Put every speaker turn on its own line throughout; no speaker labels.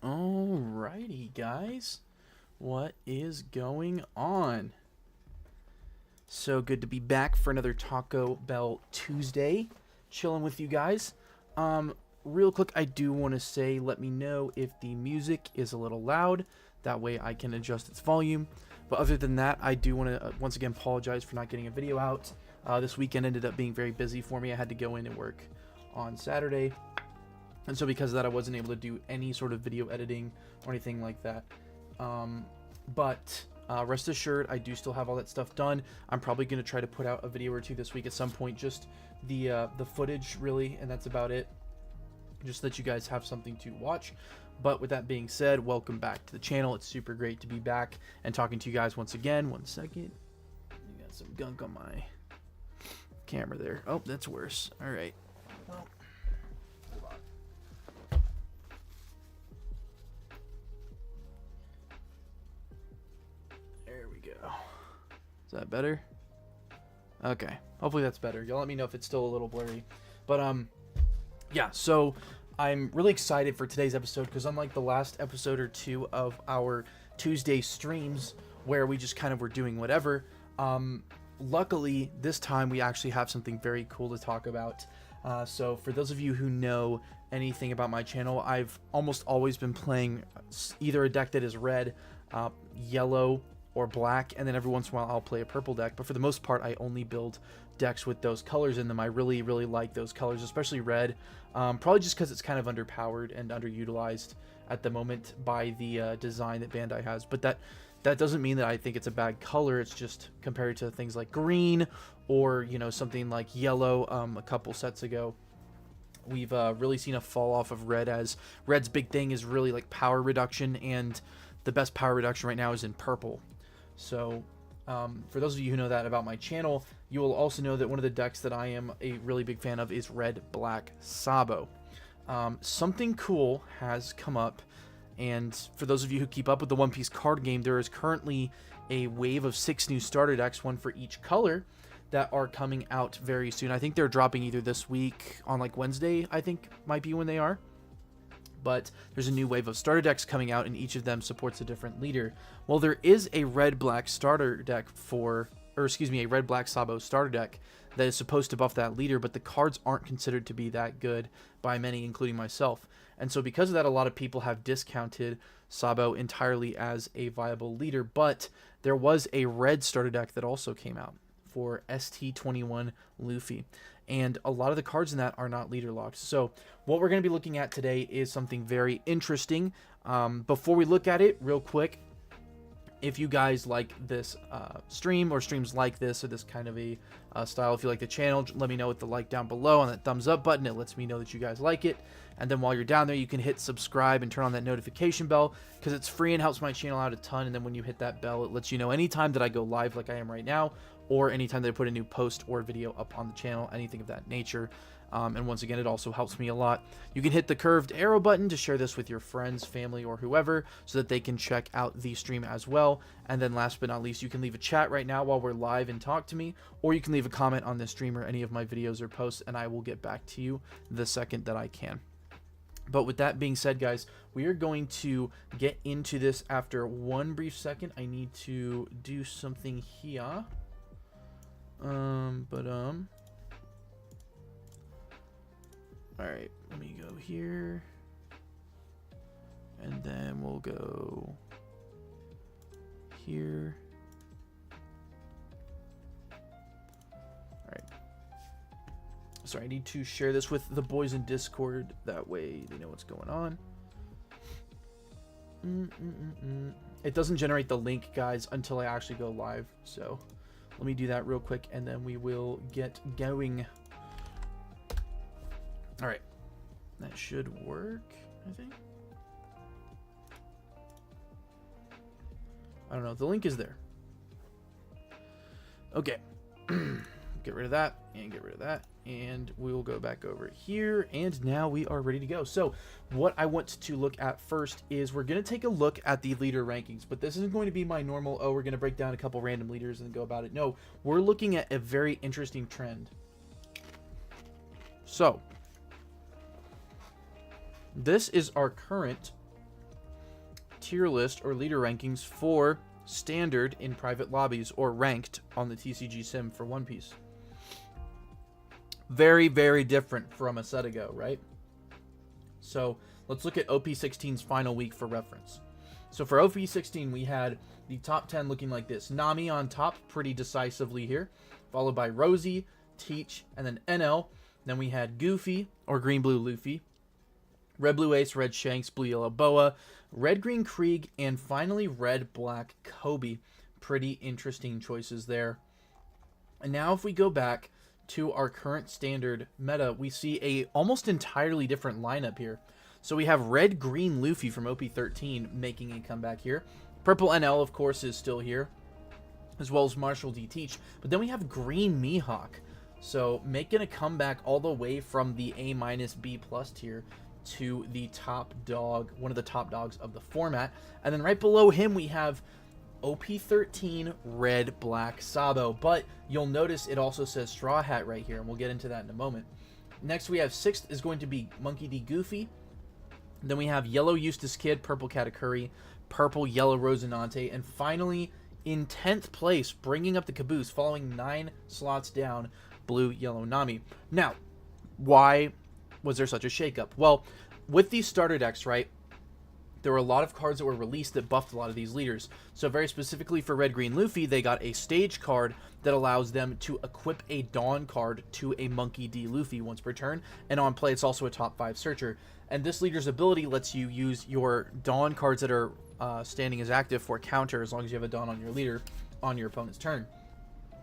Alrighty, guys. What is going on? So good to be back for another Taco Bell Tuesday. Chilling with you guys. Real quick, I do want to say, let me know if the music is a little loud. That way I can adjust its volume. But other than that, I do want to once again apologize for not getting a video out. This weekend ended up being very busy for me. I had to go in and work on Saturday. And so because of that, I wasn't able to do any sort of video editing or anything like that. But rest assured, I do still have all that stuff done. I'm probably going to try to put out a video or two this week at some point. Just the footage, really, and that's about it. Just so that you guys have something to watch. But with that being said, welcome back to the channel. It's super great to be back and talking to you guys once again. 1 second. I got some gunk on my camera there. Oh, that's worse. All right. Well. Is that better? Okay. Hopefully that's better. Y'all let me know if it's still a little blurry. But, yeah, so I'm really excited for today's episode because unlike the last episode or two of our Tuesday streams where we just kind of were doing whatever, luckily this time we actually have something very cool to talk about. So for those of you who know anything about my channel, I've almost always been playing either a deck that is red, yellow, or black, and then every once in a while I'll play a purple deck, but for the most part I only build decks with those colors in them. I really like those colors, especially red, probably just because it's kind of underpowered and underutilized at the moment by the design that Bandai has, but that doesn't mean that I think it's a bad color. It's just compared to things like green or, you know, something like yellow. A couple sets ago we've really seen a fall off of red, as red's big thing is really like power reduction, and the best power reduction right now is in purple. So for those of you who know that about my channel, you will also know that one of the decks that I am a really big fan of is red-black Sabo. Something cool has come up, and for those of you who keep up with the One Piece card game, there is currently a wave of 6 new starter decks, one for each color, that are coming out very soon. I think they're dropping either this week on like Wednesday, I think might be when they are. But there's a new wave of starter decks coming out, and each of them supports a different leader. Well, there is a red-black starter deck a red-black Sabo starter deck that is supposed to buff that leader, but the cards aren't considered to be that good by many, including myself. And so because of that, a lot of people have discounted Sabo entirely as a viable leader, but there was a red starter deck that also came out for ST31 Luffy, and a lot of the cards in that are not leader locked. So what we're going to be looking at today is something very interesting. Before we look at it real quick, if you guys like this stream or streams like this or this kind of a style, if you like the channel, let me know with the like down below on that thumbs up button. It lets me know that you guys like it. And then while you're down there, you can hit subscribe and turn on that notification bell because it's free and helps my channel out a ton. And then when you hit that bell, it lets you know anytime that I go live like I am right now, or anytime that I put a new post or video up on the channel, anything of that nature. And once again, it also helps me a lot. You can hit the curved arrow button to share this with your friends, family, or whoever so that they can check out the stream as well. And then last but not least, you can leave a chat right now while we're live and talk to me, or you can leave a comment on this stream or any of my videos or posts, and I will get back to you the second that I can. But with that being said, guys, we are going to get into this after one brief second. I need to do something here. Alright, let me go here, and then we'll go here. Alright. Sorry, I need to share this with the boys in Discord, that way they know what's going on. It doesn't generate the link, guys, until I actually go live, so let me do that real quick, and then we will get going. Alright, that should work, I think. I don't know, the link is there. Okay, get rid of that, and get rid of that, and we will go back over here, and now we are ready to go. So, what I want to look at first is we're going to take a look at the leader rankings, but this isn't going to be my normal, oh, we're going to break down a couple random leaders and go about it. No, we're looking at a very interesting trend. So, this is our current tier list or leader rankings for standard in private lobbies or ranked on the TCG sim for One Piece. Very, very different from a set ago, right? So let's look at OP16's final week for reference. So for OP16, we had the top 10 looking like this. Nami on top pretty decisively here, followed by Rosie, Teach, and then NL. Then we had Goofy, or Green Blue Luffy, Red Blue Ace, Red Shanks, Blue Yellow Boa, Red Green Krieg, and finally Red Black Kobe. Pretty interesting choices there. And now if we go back to our current standard meta, we see a almost entirely different lineup here. So we have Red Green Luffy from OP13 making a comeback here. Purple NL, of course, is still here, as well as Marshall D. Teach. But then we have Green Mihawk. So making a comeback all the way from the A-B+ tier to the top dog, one of the top dogs of the format. And then right below him, we have OP13 Red Black Sabo, but you'll notice it also says Straw Hat right here, and we'll get into that in a moment. Next we have 6th is going to be Monkey D. Goofy. Then we have Yellow Eustace Kid, Purple Katakuri, Purple Yellow Rosinante, and finally in 10th place, bringing up the caboose, following 9 slots down, Blue Yellow Nami. Now, why was there such a shakeup? Well, with these starter decks, right, there were a lot of cards that were released that buffed a lot of these leaders. So very specifically for Red Green Luffy, they got a stage card that allows them to equip a Dawn card to a Monkey D. Luffy once per turn. And on play, it's also a top 5 searcher. And this leader's ability lets you use your Dawn cards that are standing as active for counter as long as you have a Dawn on your leader on your opponent's turn.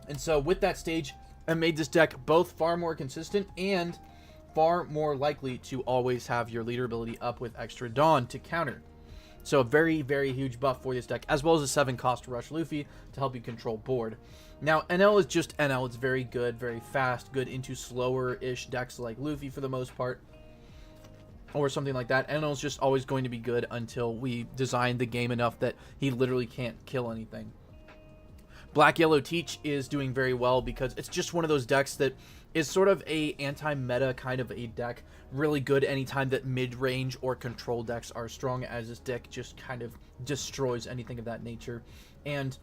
And so with that stage, it made this deck both far more consistent and far more likely to always have your leader ability up with extra Dawn to counter. So a very, very huge buff for this deck, as well as a 7 cost Rush Luffy to help you control board. Now, NL is just NL. It's very good, very fast, good into slower-ish decks like Luffy for the most part, or something like that. NL is just always going to be good until we design the game enough that he literally can't kill anything. Black Yellow Teach is doing very well because it's just one of those decks that is sort of a anti-meta kind of a deck. Really good anytime that mid-range or control decks are strong, as this deck just kind of destroys anything of that nature. And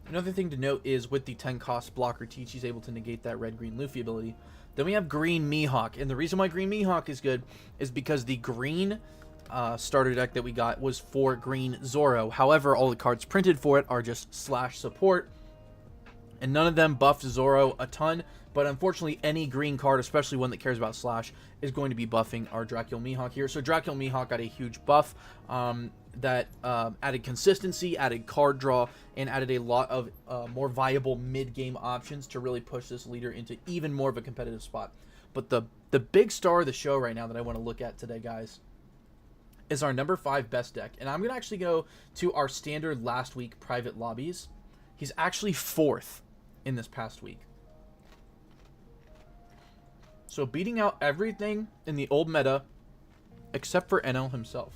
another thing to note is with the 10 cost blocker Teach, he's able to negate that Red-Green Luffy ability. Then we have Green Mihawk, and the reason why Green Mihawk is good is because the green starter deck that we got was for Green Zoro. However, all the cards printed for it are just slash support, and none of them buffed Zoro a ton. But unfortunately, any green card, especially one that cares about slash, is going to be buffing our Dracula Mihawk here. So Dracula Mihawk got a huge buff that added consistency, added card draw, and added a lot of more viable mid-game options to really push this leader into even more of a competitive spot. But the big star of the show right now that I want to look at today, guys, is our number 5 best deck. And I'm going to actually go to our standard last week private lobbies. He's actually 4th in this past week. So beating out everything in the old meta except for NL himself.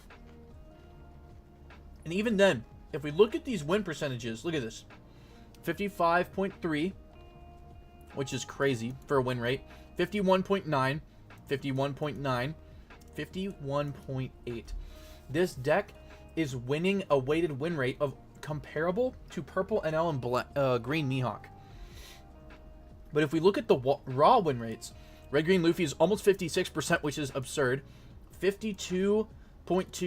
And even then, if we look at these win percentages, look at this. 55.3, which is crazy for a win rate. 51.9, 51.9, 51.8. This deck is winning a weighted win rate of comparable to Purple NL and Green Mihawk. But if we look at the raw win rates, Red Green Luffy is almost 56%, which is absurd. 52.2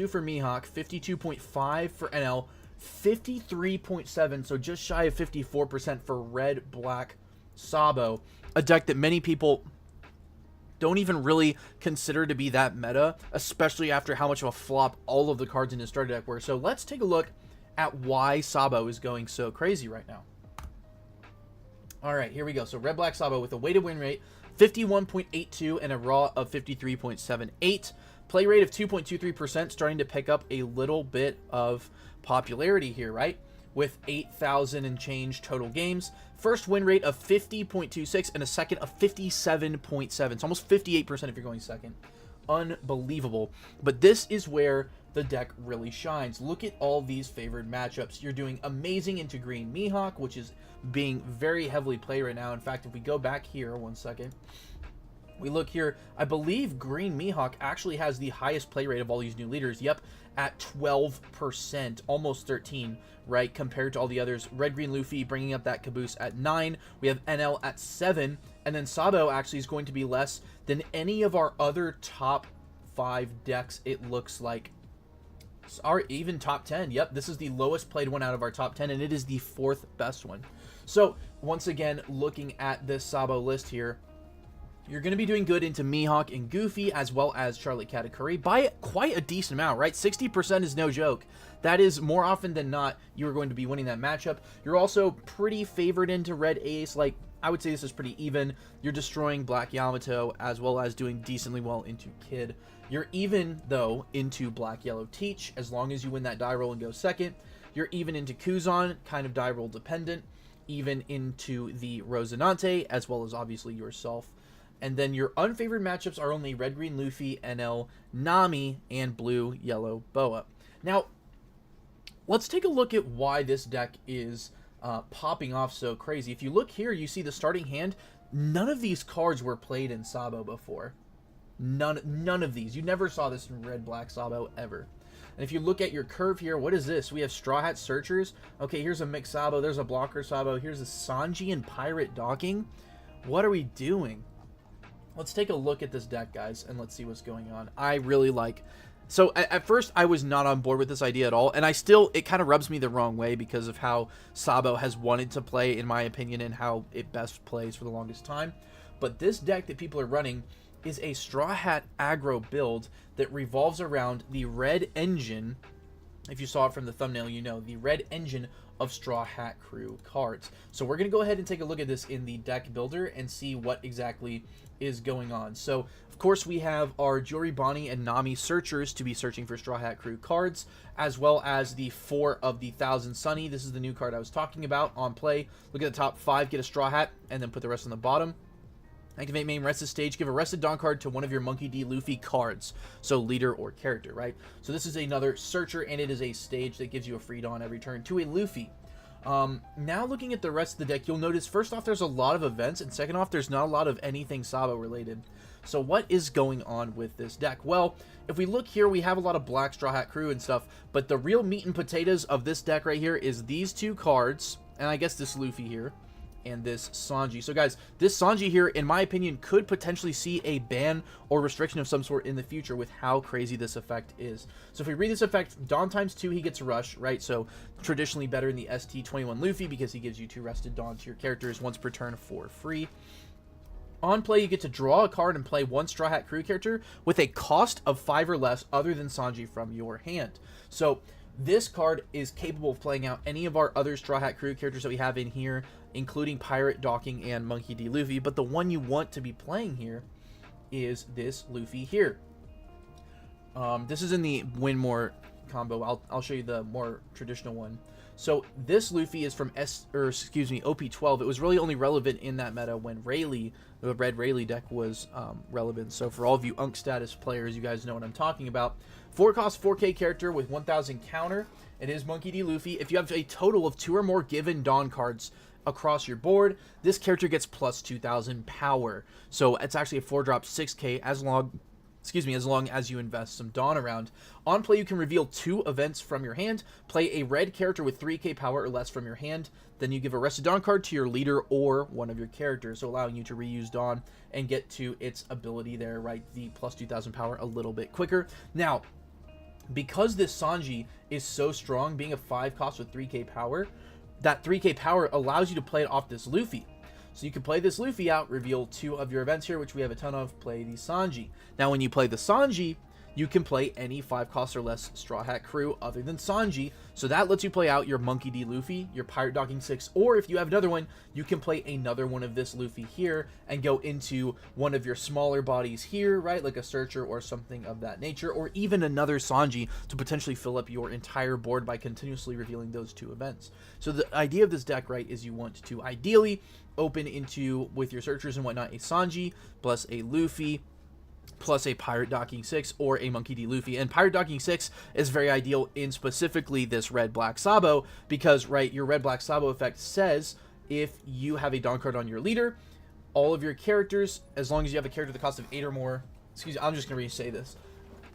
for Mihawk, 52.5 for NL, 53.7, so just shy of 54% for Red Black Sabo, a deck that many people don't even really consider to be that meta, especially after how much of a flop all of the cards in his starter deck were. So let's take a look at why Sabo is going so crazy right now. All right, here we go. So Red Black Sabo with a weighted win rate 51.82 and a raw of 53.78. Play rate of 2.23%, starting to pick up a little bit of popularity here, right? With 8,000 and change total games. First win rate of 50.26 and a second of 57.7. It's almost 58% if you're going second. Unbelievable. But this is where the deck really shines. Look at all these favored matchups. You're doing amazing into Green Mihawk, which is being very heavily played right now. In fact, if we go back here one second, We look here, I believe Green Mihawk actually has the highest play rate of all these new leaders. Yep, at 12%, almost 13, right, compared to all the others. Red Green Luffy bringing up that caboose at 9. We have NL at 7, and then Sabo actually is going to be less than any of our other top 5 decks, it looks like. Our even top 10. Yep, this is the lowest played one out of our top 10, and it is the 4th best one. So, once again, looking at this Sabo list here, you're going to be doing good into Mihawk and Goofy, as well as Charlotte Katakuri, by quite a decent amount, right? 60% is no joke. That is, more often than not, you are going to be winning that matchup. You're also pretty favored into Red Ace. Like, I would say this is pretty even. You're destroying Black Yamato, as well as doing decently well into Kid. You're even, though, into Black Yellow Teach, as long as you win that die roll and go second. You're even into Kuzan, kind of die roll dependent. Even into the Rosinante, as well as, obviously, yourself. And then your unfavored matchups are only Red Green Luffy, NL, Nami, and Blue Yellow Boa. Now, let's take a look at why this deck is popping off so crazy. If you look here, you see the starting hand. None of these cards were played in Sabo before. None of these. You never saw this in Red Black Sabo ever. And if you look at your curve here, what is this? We have Straw Hat Searchers. Okay, here's a mixed Sabo. There's a blocker Sabo. Here's a Sanji and Pirate Docking. What are we doing? Let's take a look at this deck, guys, and let's see what's going on. I really like... So, at first, I was not on board with this idea at all, and it kind of rubs me the wrong way because of how Sabo has wanted to play, in my opinion, and how it best plays for the longest time. But this deck that people are running is a Straw Hat aggro build that revolves around the red engine. If you saw it from the thumbnail, you know, the red engine of Straw Hat Crew cards. So we're going to go ahead and take a look at this in the deck builder and see what exactly is going on. So, of course, we have our Juri Bonnie and Nami searchers to be searching for Straw Hat Crew cards, as well as the 4 of the Thousand Sunny. This is the new card I was talking about on play. Look at the top 5, get a Straw Hat, and then put the rest on the bottom. Activate main rested stage, give a rested Dawn card to one of your Monkey D. Luffy cards. So leader or character, right? So this is another searcher, and it is a stage that gives you a free Dawn every turn to a Luffy. Now looking at the rest of the deck, you'll notice first off there's a lot of events, and second off there's not a lot of anything Sabo related. So what is going on with this deck? Well, if we look here, we have a lot of Black Straw Hat Crew and stuff, but the real meat and potatoes of this deck right here is these 2 cards, and I guess this Luffy here, and this Sanji. So guys, this Sanji here, in my opinion, could potentially see a ban or restriction of some sort in the future with how crazy this effect is. So if we read this effect, Dawn times 2, he gets Rush, right? So traditionally better in the ST31 Luffy because he gives you 2 rested Dawn to your characters once per turn for free. On play, you get to draw a card and play 1 Straw Hat Crew character with a cost of 5 or less other than Sanji from your hand. So this card is capable of playing out any of our other Straw Hat Crew characters that we have in here, including Pirate, Docking, and Monkey D. Luffy, but the one you want to be playing here is this Luffy here. This is in the Win More combo. I'll show you the more traditional one. So this Luffy is from OP12. It was really only relevant in that meta when Rayleigh, the red Rayleigh deck, was relevant. So for all of you Unk status players, you guys know what I'm talking about. 4 cost 4K character with 1000 counter. It is Monkey D. Luffy. If you have a total of 2 or more given Dawn cards across your board, this character gets plus 2000 power. So it's actually a 4-drop 6K as long as you invest some Dawn around. On play, you can reveal 2 events from your hand, play a red character with 3k power or less from your hand, then you give a rested Dawn card to your leader or one of your characters, so allowing you to reuse Dawn and get to its ability there, right, the plus 2000 power a little bit quicker. Now, because this Sanji is so strong, being a 5 cost with 3k power, that 3k power allows you to play it off this Luffy. So you can play this Luffy out, reveal 2 of your events here, which we have a ton of, play the Sanji. Now when you play the Sanji, you can play any 5 cost or less Straw Hat Crew other than Sanji. So that lets you play out your Monkey D. Luffy, your Pirate Docking 6, or if you have another one, you can play another one of this Luffy here and go into one of your smaller bodies here, right? Like a Searcher or something of that nature, or even another Sanji to potentially fill up your entire board by continuously revealing those 2 events. So the idea of this deck, right, is you want to ideally open into, with your Searchers and whatnot, a Sanji plus a Luffy plus a Pirate Docking 6 or a Monkey D. Luffy. And Pirate Docking 6 is very ideal in specifically this Red-Black Sabo because, right, your Red-Black Sabo effect says if you have a Dawn card on your leader, all of your characters, as long as you have a character that costs of 8 or more. Excuse me, I'm just going to re-say this.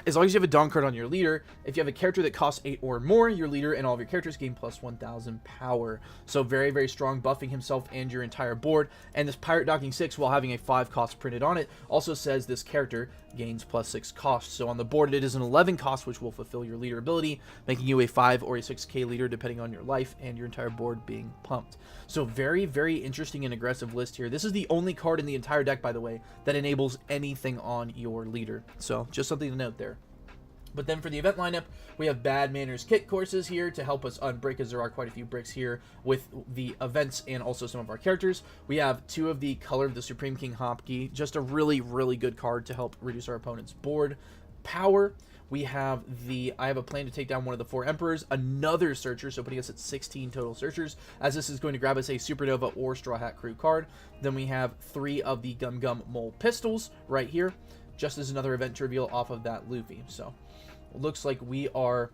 As long as you have a Dawn card on your leader, if you have a character that costs 8 or more, your leader and all of your characters gain plus 1,000 power. So very, very strong, buffing himself and your entire board. And this Pirate Docking 6, while having a 5 cost printed on it, also says this character gains plus 6 cost. So on the board, it is an 11 cost, which will fulfill your leader ability, making you a 5 or a 6k leader, depending on your life and your entire board being pumped. So very, very interesting and aggressive list here. This is the only card in the entire deck, by the way, that enables anything on your leader. So just something to note there. But then for the event lineup, we have Bad Manners kit courses here to help us unbreak, as there are quite a few bricks here with the events and also some of our characters. We have 2 of the Color of the Supreme King Hopkey, just a really, really good card to help reduce our opponent's board power. We have the I have a plan to take down one of the 4 Emperors, another Searcher, so putting us at 16 total Searchers, as this is going to grab us a Supernova or Straw Hat Crew card. Then we have 3 of the Gum Gum Mole Pistols right here, just as another event to reveal off of that Luffy. So looks like we are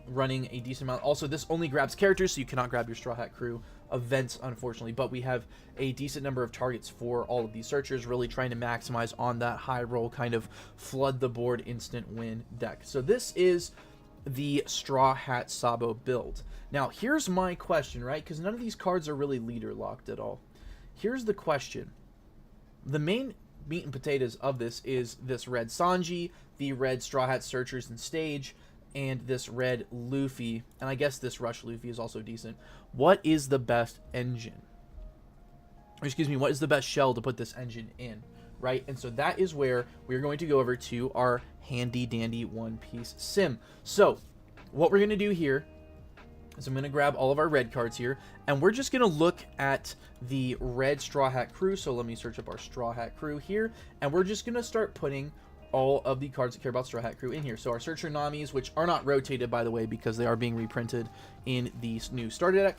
running a decent amount. Also, this only grabs characters, so you cannot grab your Straw Hat Crew events, unfortunately, but we have a decent number of targets for all of these Searchers, really trying to maximize on that high roll, kind of flood the board instant win deck. So this is the Straw Hat Sabo build. Now, here's my question, right? Because none of these cards are really leader locked at all. Here's the question. The main meat and potatoes of this is this red Sanji, the red Straw Hat Searchers and Stage, and this red Luffy, and I guess this Rush Luffy is also decent. What is the best engine? Or excuse me, what is the best shell to put this engine in, right? And so that is where we're going to go over to our handy dandy One Piece sim. So what we're going to do here is I'm going to grab all of our red cards here, and we're just going to look at the red Straw Hat Crew. So let me search up our Straw Hat Crew here, and we're just going to start putting all of the cards that care about Straw Hat Crew in here. So our Searcher Namis, which are not rotated, by the way, because they are being reprinted in the new starter deck.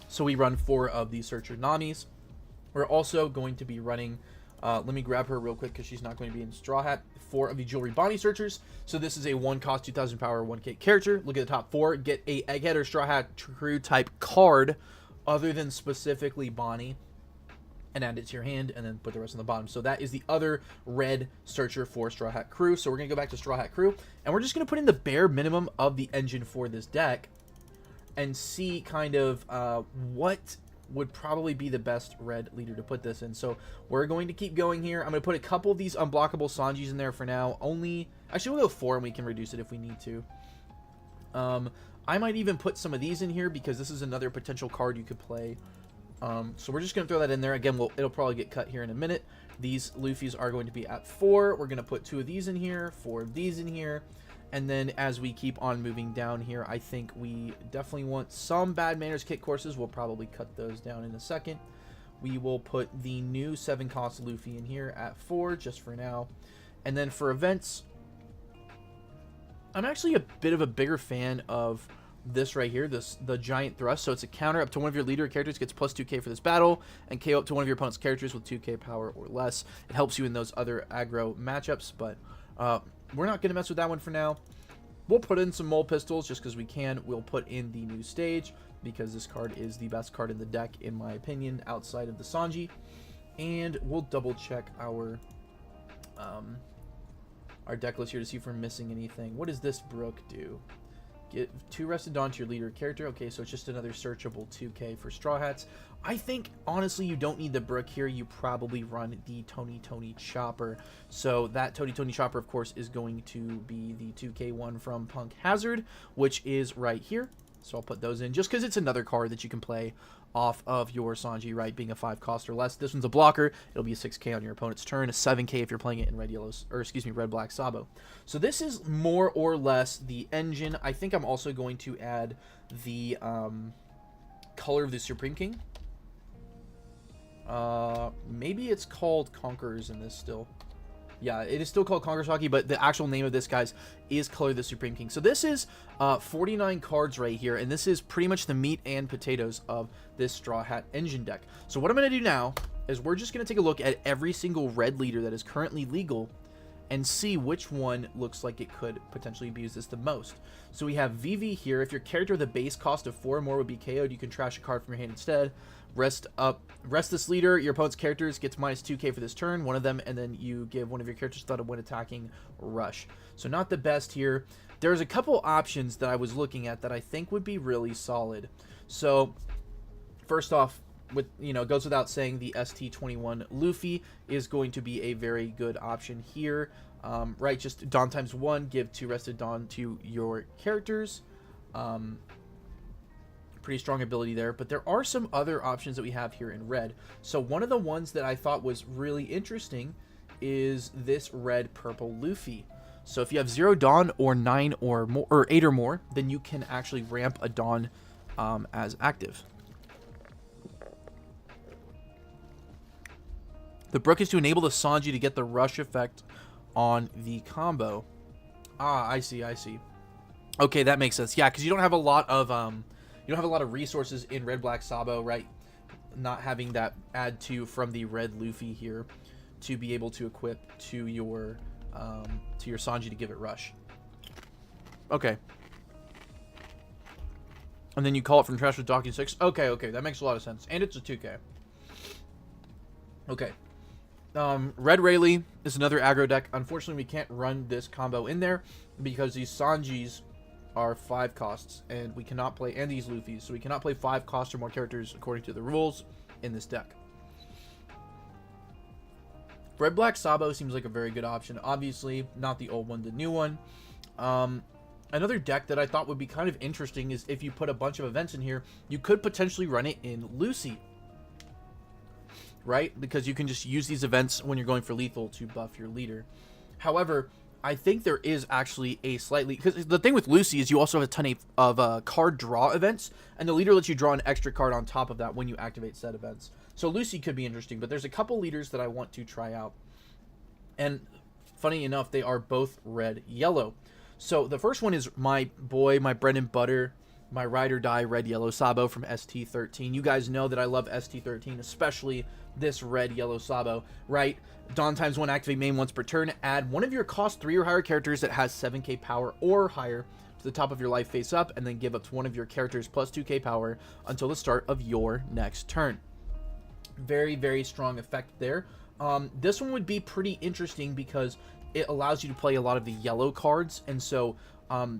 So we run 4 of the Searcher Namis. We're also going to be running, let me grab her real quick because she's not going to be in Straw Hat, 4 of the Jewelry Bonnie Searchers. So this is a 1 cost, 2,000 power, 1k character. Look at the top 4. Get a Egghead or Straw Hat Crew type card other than specifically Bonnie, and add it to your hand, and then put the rest on the bottom. So that is the other red Searcher for Straw Hat Crew. So we're going to go back to Straw Hat Crew, and we're just going to put in the bare minimum of the engine for this deck and see kind of what would probably be the best red leader to put this in. So we're going to keep going here. I'm going to put a couple of these unblockable Sanjis in there for now. Actually, we'll go 4, and we can reduce it if we need to. I might even put some of these in here because this is another potential card you could play. So we're just going to throw that in there. Again, it'll probably get cut here in a minute. These Luffys are going to be at 4. We're going to put 2 of these in here, 4 of these in here. And then as we keep on moving down here, I think we definitely want some Bad Manners kit courses. We'll probably cut those down in a second. We will put the new 7 cost Luffy in here at 4 just for now. And then for events, I'm actually a bit of a bigger fan of this right here, the Giant Thrust. So it's a counter up to one of your leader characters gets plus 2k for this battle, and KO up to one of your opponent's characters with 2k power or less. It helps you in those other aggro matchups, but we're not going to mess with that one for now. We'll put in some Mole Pistols just because we can. We'll put in the new Stage because this card is the best card in the deck, in my opinion, outside of the Sanji. And we'll double check our deck list here to see if we're missing anything. What does this Brook do? Get 2 Rested Dawn to your leader character. Okay, so it's just another searchable 2k for Straw Hats. I think, honestly, you don't need the Brook here. You probably run the Tony Chopper. So that Tony Chopper, of course, is going to be the 2k one from Punk Hazard, which is right here. So I'll put those in just because it's another card that you can play off of your Sanji, right, being a 5 cost or less. This one's a blocker. It'll be a 6k on your opponent's turn, a 7k if you're playing it in red black Sabo. So this is more or less the engine. I think I'm also going to add the Color of the Supreme King. Maybe it's called Conquerors in this still. Yeah, it is still called Conquerors Hockey, but the actual name of this, guys, is Color of the Supreme King. So this is 49 cards right here, and this is pretty much the meat and potatoes of this Straw Hat engine deck. So what I'm going to do now is we're just going to take a look at every single red leader that is currently legal and see which one looks like it could potentially abuse this the most. So we have VV here. If your character with a base cost of 4 or more would be KO'd, you can trash a card from your hand instead. Rest this leader. Your opponent's characters gets minus 2k for this turn, one of them, and then you give one of your characters without a when attacking rush. So not the best here. There's a couple options that I was looking at that I think would be really solid. So first off, with it goes without saying, the ST31 Luffy is going to be a very good option here. Right, just Dawn times 1, give 2 rested Dawn to your characters. Pretty strong ability there, but there are some other options that we have here in red. So one of the ones that I thought was really interesting is this red purple Luffy. So if you have 0 Dawn or 9 or more, or 8 or more, then you can actually ramp a Dawn as active. The Brook is to enable the Sanji to get the rush effect on the combo. Ah, I see. Okay, that makes sense. Yeah, because you don't have a lot of resources in Red Black Sabo, right? Not having that add to from the red Luffy here to be able to equip to your Sanji to give it rush. Okay. And then you call it from trash with docking 6. Okay, that makes a lot of sense. And it's a 2k. Okay. Red Rayleigh is another aggro deck. Unfortunately, we can't run this combo in there because these Sanjis are 5 costs, and we cannot play, and these Luffys, so we cannot play 5 cost or more characters according to the rules in this deck. Red Black Sabo seems like a very good option. Obviously, not the old one, the new one. Another deck that I thought would be kind of interesting is if you put a bunch of events in here, you could potentially run it in Lucy. Right? Because you can just use these events when you're going for lethal to buff your leader. However, I think there is actually a slightly... Because the thing with Lucy is you also have a ton of card draw events, and the leader lets you draw an extra card on top of that when you activate said events. So Lucy could be interesting, but there's a couple leaders that I want to try out. And funny enough, they are both red-yellow. So the first one is my boy, my bread and butter, my ride or die red-yellow Sabo from ST31. You guys know that I love ST31, especially this red-yellow Sabo, right? Dawn times 1, activate main once per turn. Add one of your cost 3 or higher characters that has 7k power or higher to the top of your life face up, and then give up to one of your characters plus 2k power until the start of your next turn. Very, very strong effect there. This one would be pretty interesting because it allows you to play a lot of the yellow cards, and so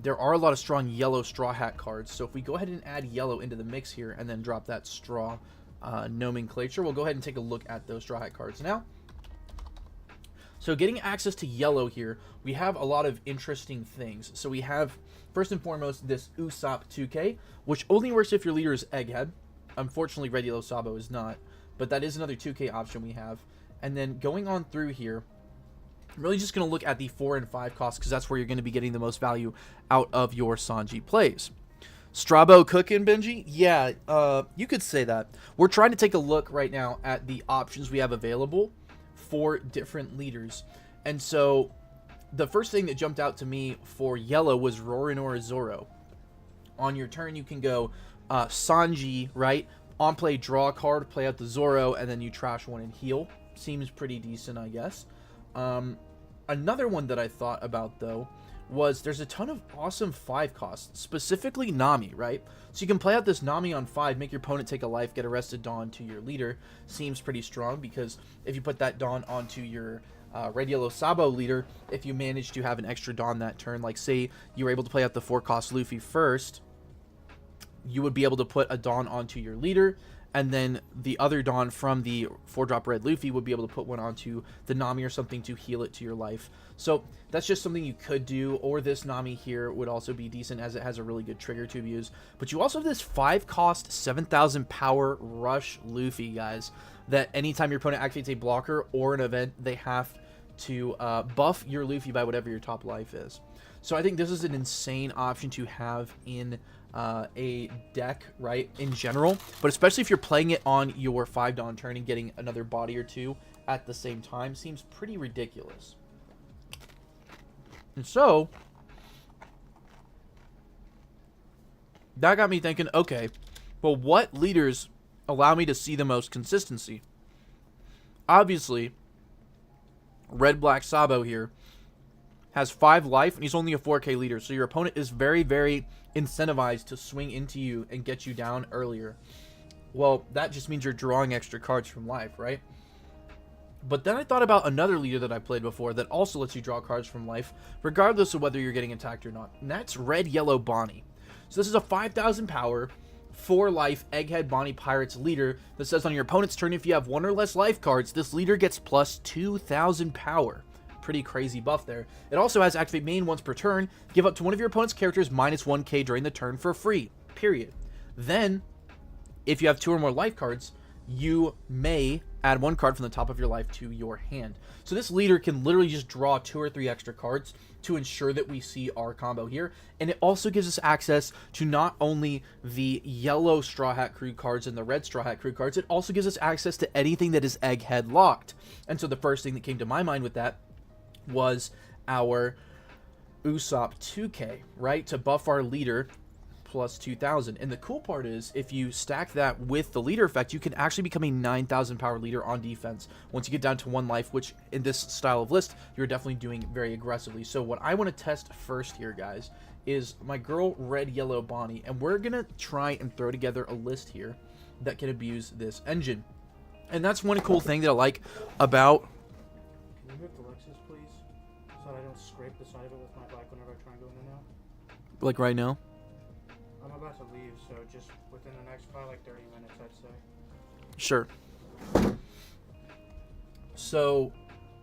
there are a lot of strong yellow Straw Hat cards. So if we go ahead and add yellow into the mix here and then drop that straw nomenclature, we'll go ahead and take a look at those Straw Hat cards now. So getting access to yellow here, we have a lot of interesting things. So we have, first and foremost, this Usopp 2k, which only works if your leader is Egghead. Unfortunately, Red Yellow Sabo is not, but that is another 2k option we have. And then going on through here, I'm really just going to look at the 4 and 5 costs because that's where you're going to be getting the most value out of your Sanji plays. Strabo cooking, Benji? Yeah, you could say that. We're trying to take a look right now at the options we have available for different leaders. And so the first thing that jumped out to me for yellow was Roronoa Zoro. On your turn, you can go Sanji, right? On play, draw a card, play out the Zoro, and then you trash one and heal. Seems pretty decent, I guess. Another one that I thought about, though, was there's a ton of awesome 5 costs, specifically Nami, right? So you can play out this Nami on 5, make your opponent take a life, get arrested Dawn to your leader. Seems pretty strong because if you put that Dawn onto your Red Yellow Sabo leader, if you manage to have an extra Dawn that turn, like say you were able to play out the 4 cost Luffy first, you would be able to put a Dawn onto your leader, and then the other Dawn from the 4-drop red Luffy would be able to put one onto the Nami or something to heal it to your life. So that's just something you could do, or this Nami here would also be decent as it has a really good trigger to use. But you also have this 5 cost, 7,000 power rush Luffy, guys, that anytime your opponent activates a blocker or an event, they have to buff your Luffy by whatever your top life is. So I think this is an insane option to have in a deck, right, in general, but especially if you're playing it on your 5 Dawn turn and getting another body or 2 at the same time, seems pretty ridiculous. And so that got me thinking, okay, well, what leaders allow me to see the most consistency? Obviously, Red Black Sabo here has 5 life, and he's only a 4K leader. So your opponent is very, very incentivized to swing into you and get you down earlier. Well, that just means you're drawing extra cards from life, right? But then I thought about another leader that I played before that also lets you draw cards from life, regardless of whether you're getting attacked or not. And that's Red Yellow Bonnie. So this is a 5,000 power, 4 life Egghead Bonnie Pirates leader that says on your opponent's turn, if you have 1 or less life cards, this leader gets plus 2,000 power. Pretty crazy buff there. It also has activate main once per turn, give up to one of your opponent's characters minus 1k during the turn for free, period. Then, if you have 2 or more life cards, you may add 1 card from the top of your life to your hand. So this leader can literally just draw 2 or 3 extra cards to ensure that we see our combo here. And it also gives us access to not only the yellow Straw Hat Crew cards and the red Straw Hat Crew cards, it also gives us access to anything that is Egghead locked. And so the first thing that came to my mind with that was our Usopp 2K, right? To buff our leader plus 2,000. And the cool part is, if you stack that with the leader effect, you can actually become a 9,000 power leader on defense once you get down to 1 life, which in this style of list, you're definitely doing very aggressively. So what I want to test first here, guys, is my girl Red Yellow Bonnie, and we're going to try and throw together a list here that can abuse this engine. And that's one cool thing that I like about...
Can you move the Lexus, please? So that I don't scrape the side of it with my bike whenever I try and go in and out?
Like right now?
I'm about to leave, so just within the next probably like 30 minutes, I'd say.
Sure. So,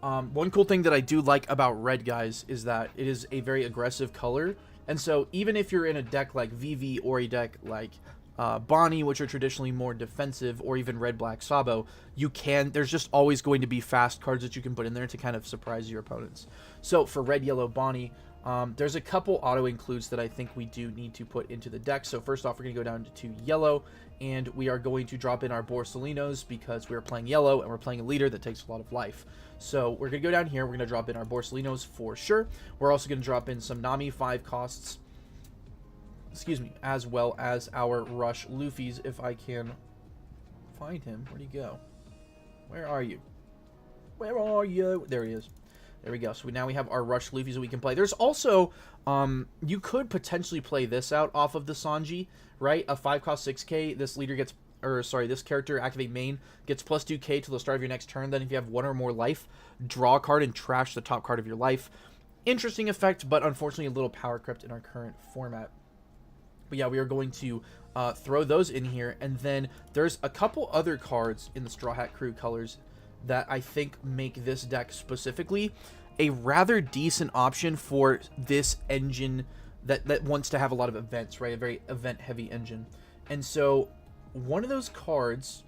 one cool thing that I do like about red, guys, is that it is a very aggressive color. And so, even if you're in a deck like VV or a deck like Bonnie, which are traditionally more defensive, or even red black Sabo, there's just always going to be fast cards that you can put in there to kind of surprise your opponents. So, for red yellow Bonnie, there's a couple auto includes that I think we do need to put into the deck. So first off, we're going to go down to yellow, and we are going to drop in our Borsalinos because we're playing yellow and we're playing a leader that takes a lot of life. So we're going to go down here, we're going to drop in our Borsalinos for sure. We're also going to drop in some Nami 5 costs, as well as our Rush Luffy's if I can find him. Where'd he go? Where are you? Where are you? There he is. There we go. So now we have our Rush Luffy's that we can play. There's also, you could potentially play this out off of the Sanji, right? A 5 cost 6k. This leader gets, this character, activate main, gets plus 2k till the start of your next turn. Then if you have 1 or more life, draw a card and trash the top card of your life. Interesting effect, but unfortunately a little power crept in our current format. But yeah, we are going to throw those in here. And then there's a couple other cards in the Straw Hat Crew colors that I think make this deck specifically a rather decent option for this engine that wants to have a lot of events, right? A very event-heavy engine. And so one of those cards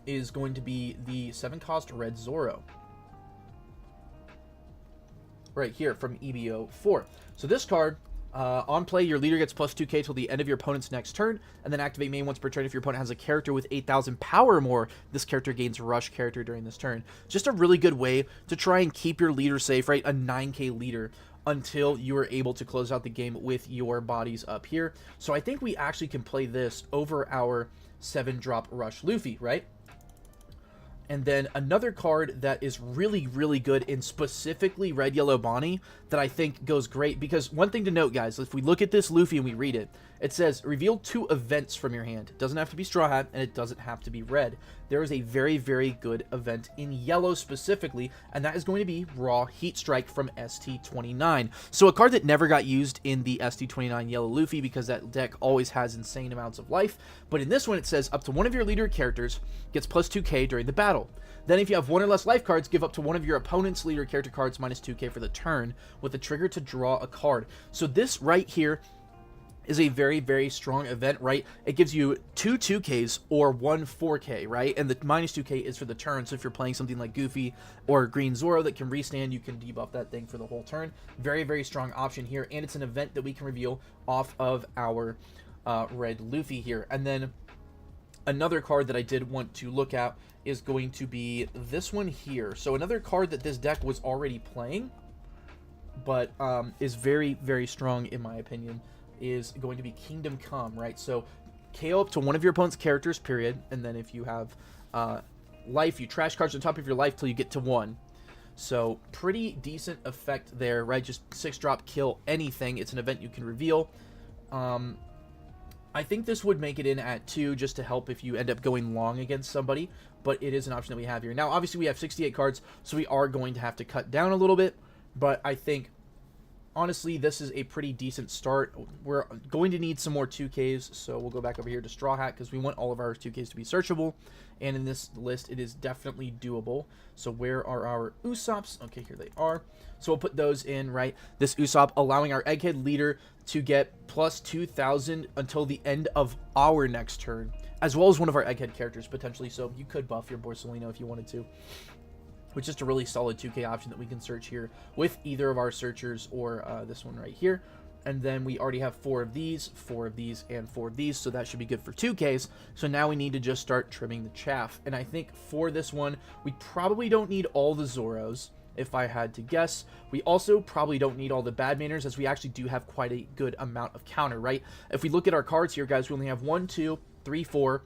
is going to be the 7-cost Red Zoro. Right here from EBO 4. So this card... on play, your leader gets plus 2k till the end of your opponent's next turn, and then activate main once per turn if your opponent has a character with 8,000 power or more. This character gains Rush character during this turn. Just a really good way to try and keep your leader safe, right? A 9k leader until you are able to close out the game with your bodies up here. So I think we actually can play this over our 7-drop Rush Luffy, right? And then another card that is really, really good in specifically Red Yellow Bonnie that I think goes great, because one thing to note, guys, if we look at this Luffy and we read it, it says reveal 2 events from your hand. It doesn't have to be Straw Hat, and it doesn't have to be red. There is a very, very good event in yellow specifically, and that is going to be Raw Heat Strike from ST29. So a card that never got used in the ST29 Yellow Luffy because that deck always has insane amounts of life. But in this one, it says up to one of your leader characters gets plus 2k during the battle. Then if you have 1 or less life cards, give up to one of your opponent's leader character cards minus 2k for the turn with a trigger to draw a card. So this right here is a very, very strong event, right? It gives you 2 2Ks or 1 4K, right? And the minus 2K is for the turn. So if you're playing something like Goofy or Green Zoro that can restand, you can debuff that thing for the whole turn. Very, very strong option here. And it's an event that we can reveal off of our red Luffy here. And then another card that I did want to look at is going to be this one here. So another card that this deck was already playing, but is very, very strong in my opinion, is going to be Kingdom Come, right? So KO up to one of your opponent's characters, period. And then if you have life, you trash cards on top of your life till you get to 1. So pretty decent effect there, right? Just 6-drop, kill anything. It's an event you can reveal. I think this would make it in at 2 just to help if you end up going long against somebody, but it is an option that we have here. Now, obviously, we have 68 cards, so we are going to have to cut down a little bit, but I think, honestly, this is a pretty decent start. We're going to need some more 2Ks, so we'll go back over here to Straw Hat because we want all of our 2Ks to be searchable, and in this list, it is definitely doable. So where are our Usops? Okay, here they are. So we'll put those in, right? This Usopp allowing our Egghead leader to get plus 2,000 until the end of our next turn, as well as one of our Egghead characters, potentially. So you could buff your Borsalino if you wanted to, which is just a really solid 2K option that we can search here with either of our searchers or this one right here. And then we already have 4 of these, 4 of these, and 4 of these, so that should be good for 2Ks. So now we need to just start trimming the chaff. And I think for this one, we probably don't need all the Zoros, if I had to guess. We also probably don't need all the bad manners, as we actually do have quite a good amount of counter, right? If we look at our cards here, guys, we only have 1, 2, 3, 4,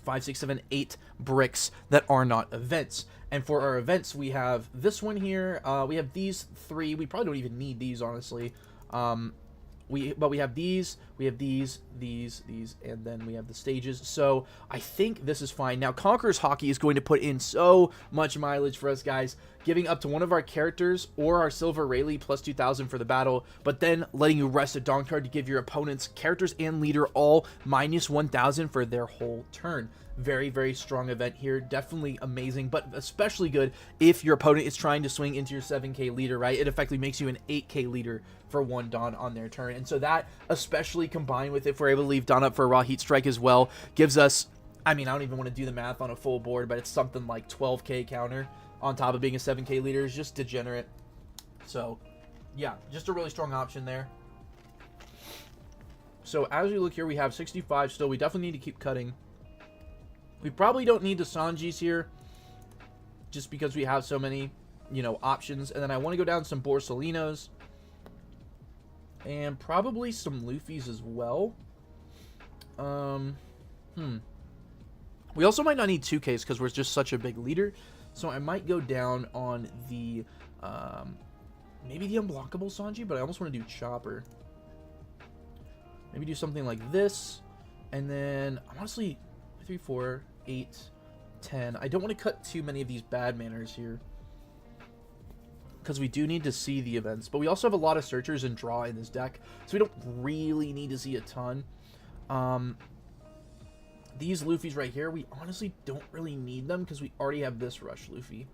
5, 6, 7, 8 bricks that are not events. And for our events, we have this one here. We have these 3. We probably don't even need these, honestly. But we have these, these, and then we have the stages. So I think this is fine. Now, Conqueror's Hockey is going to put in so much mileage for us, guys, giving up to one of our characters or our Silver Rayleigh plus 2,000 for the battle, but then letting you rest a Dawn card to give your opponent's characters and leader all minus 1,000 for their whole turn. Very, very strong event here. Definitely amazing, but especially good if your opponent is trying to swing into your 7K leader, right? It effectively makes you an 8K leader for 1 Dawn on their turn. And so that, especially combined with if we're able to leave Dawn up for a Raw Heat Strike as well, gives us, I mean, I don't even want to do the math on a full board, but it's something like 12K counter on top of being a 7K leader is just degenerate. So, yeah, just a really strong option there. So as we look here, we have 65 still. We definitely need to keep cutting. We probably don't need the Sanjis here just because we have so many, you know, options. And then I want to go down some Borsalinos and probably some Luffys as well. We also might not need 2Ks because we're just such a big leader. So I might go down on the, maybe the unblockable Sanji, but I almost want to do Chopper. Maybe do something like this. And then, honestly, 3, 4, 8, 10. I don't want to cut too many of these bad manners here, because we do need to see the events. But we also have a lot of searchers and draw in this deck, so we don't really need to see a ton. These Luffys right here, we honestly don't really need them because we already have this Rush Luffy.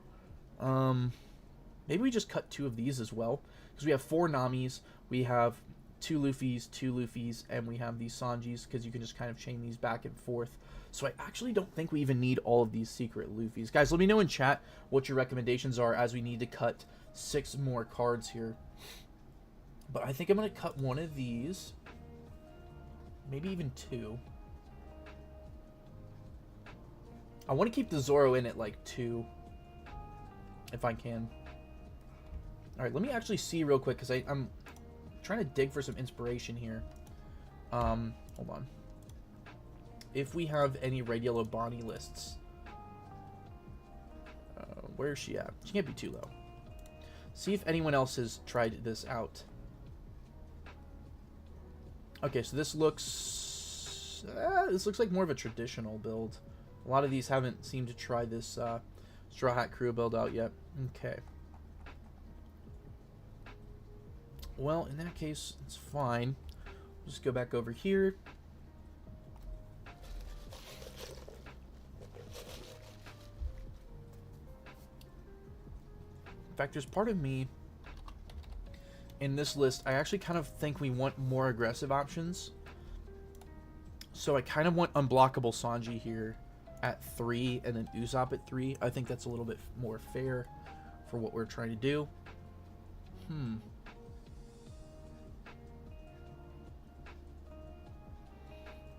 Maybe we just cut 2 of these as well, because we have 4 Namis, we have 2 Luffys, and we have these Sanjis, because you can just kind of chain these back and forth. So I actually don't think we even need all of these secret Luffys. Guys, let me know in chat what your recommendations are, as we need to cut 6 more cards here. But I think I'm going to cut 1 of these. Maybe even 2. I want to keep the Zoro in at like 2, if I can. Alright, let me actually see real quick, because I'm trying to dig for some inspiration here. Hold on. If we have any Red Yellow Bonnie lists. Where is she at? She can't be too low. See if anyone else has tried this out. Okay, so this looks like more of a traditional build. A lot of these haven't seemed to try this Straw Hat Crew build out yet. Okay. Well, in that case, it's fine. We'll just go back over here. In fact, there's part of me in this list, I actually kind of think we want more aggressive options. So I kind of want unblockable Sanji here at 3 and then Usopp at 3. I think that's a little bit more fair for what we're trying to do. I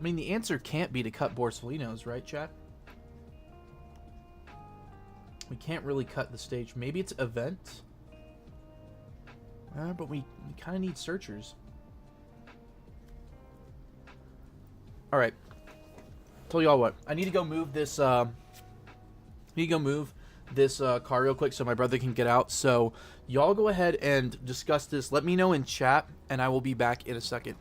mean, the answer can't be to cut Borsalinos, right, chat? We can't really cut the stage. Maybe it's event. But we kind of need searchers. Alright. Tell y'all what. I need to go move this, this car real quick so my brother can get out. So y'all go ahead and discuss this. Let me know in chat, and I will be back in a second.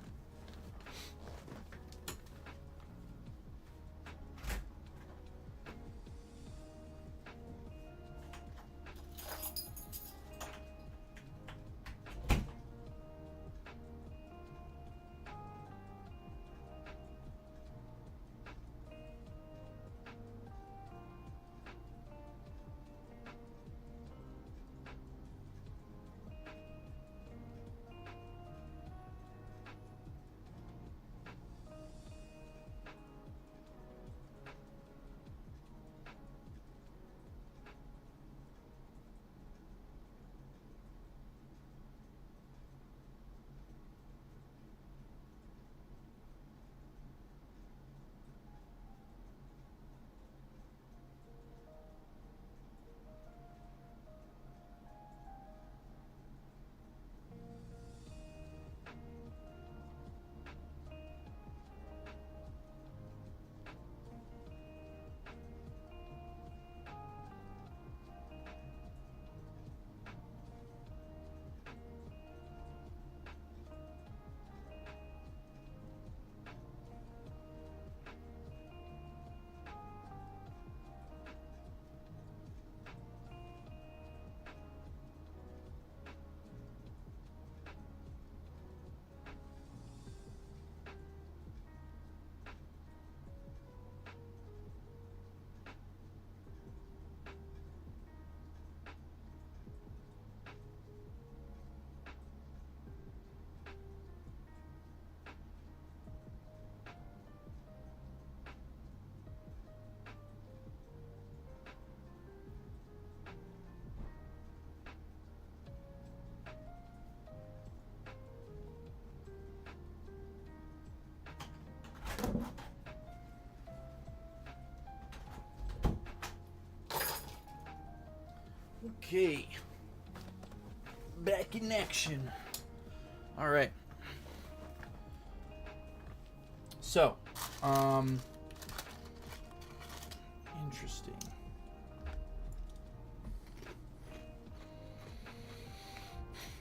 Okay, back in action. All right. So, interesting.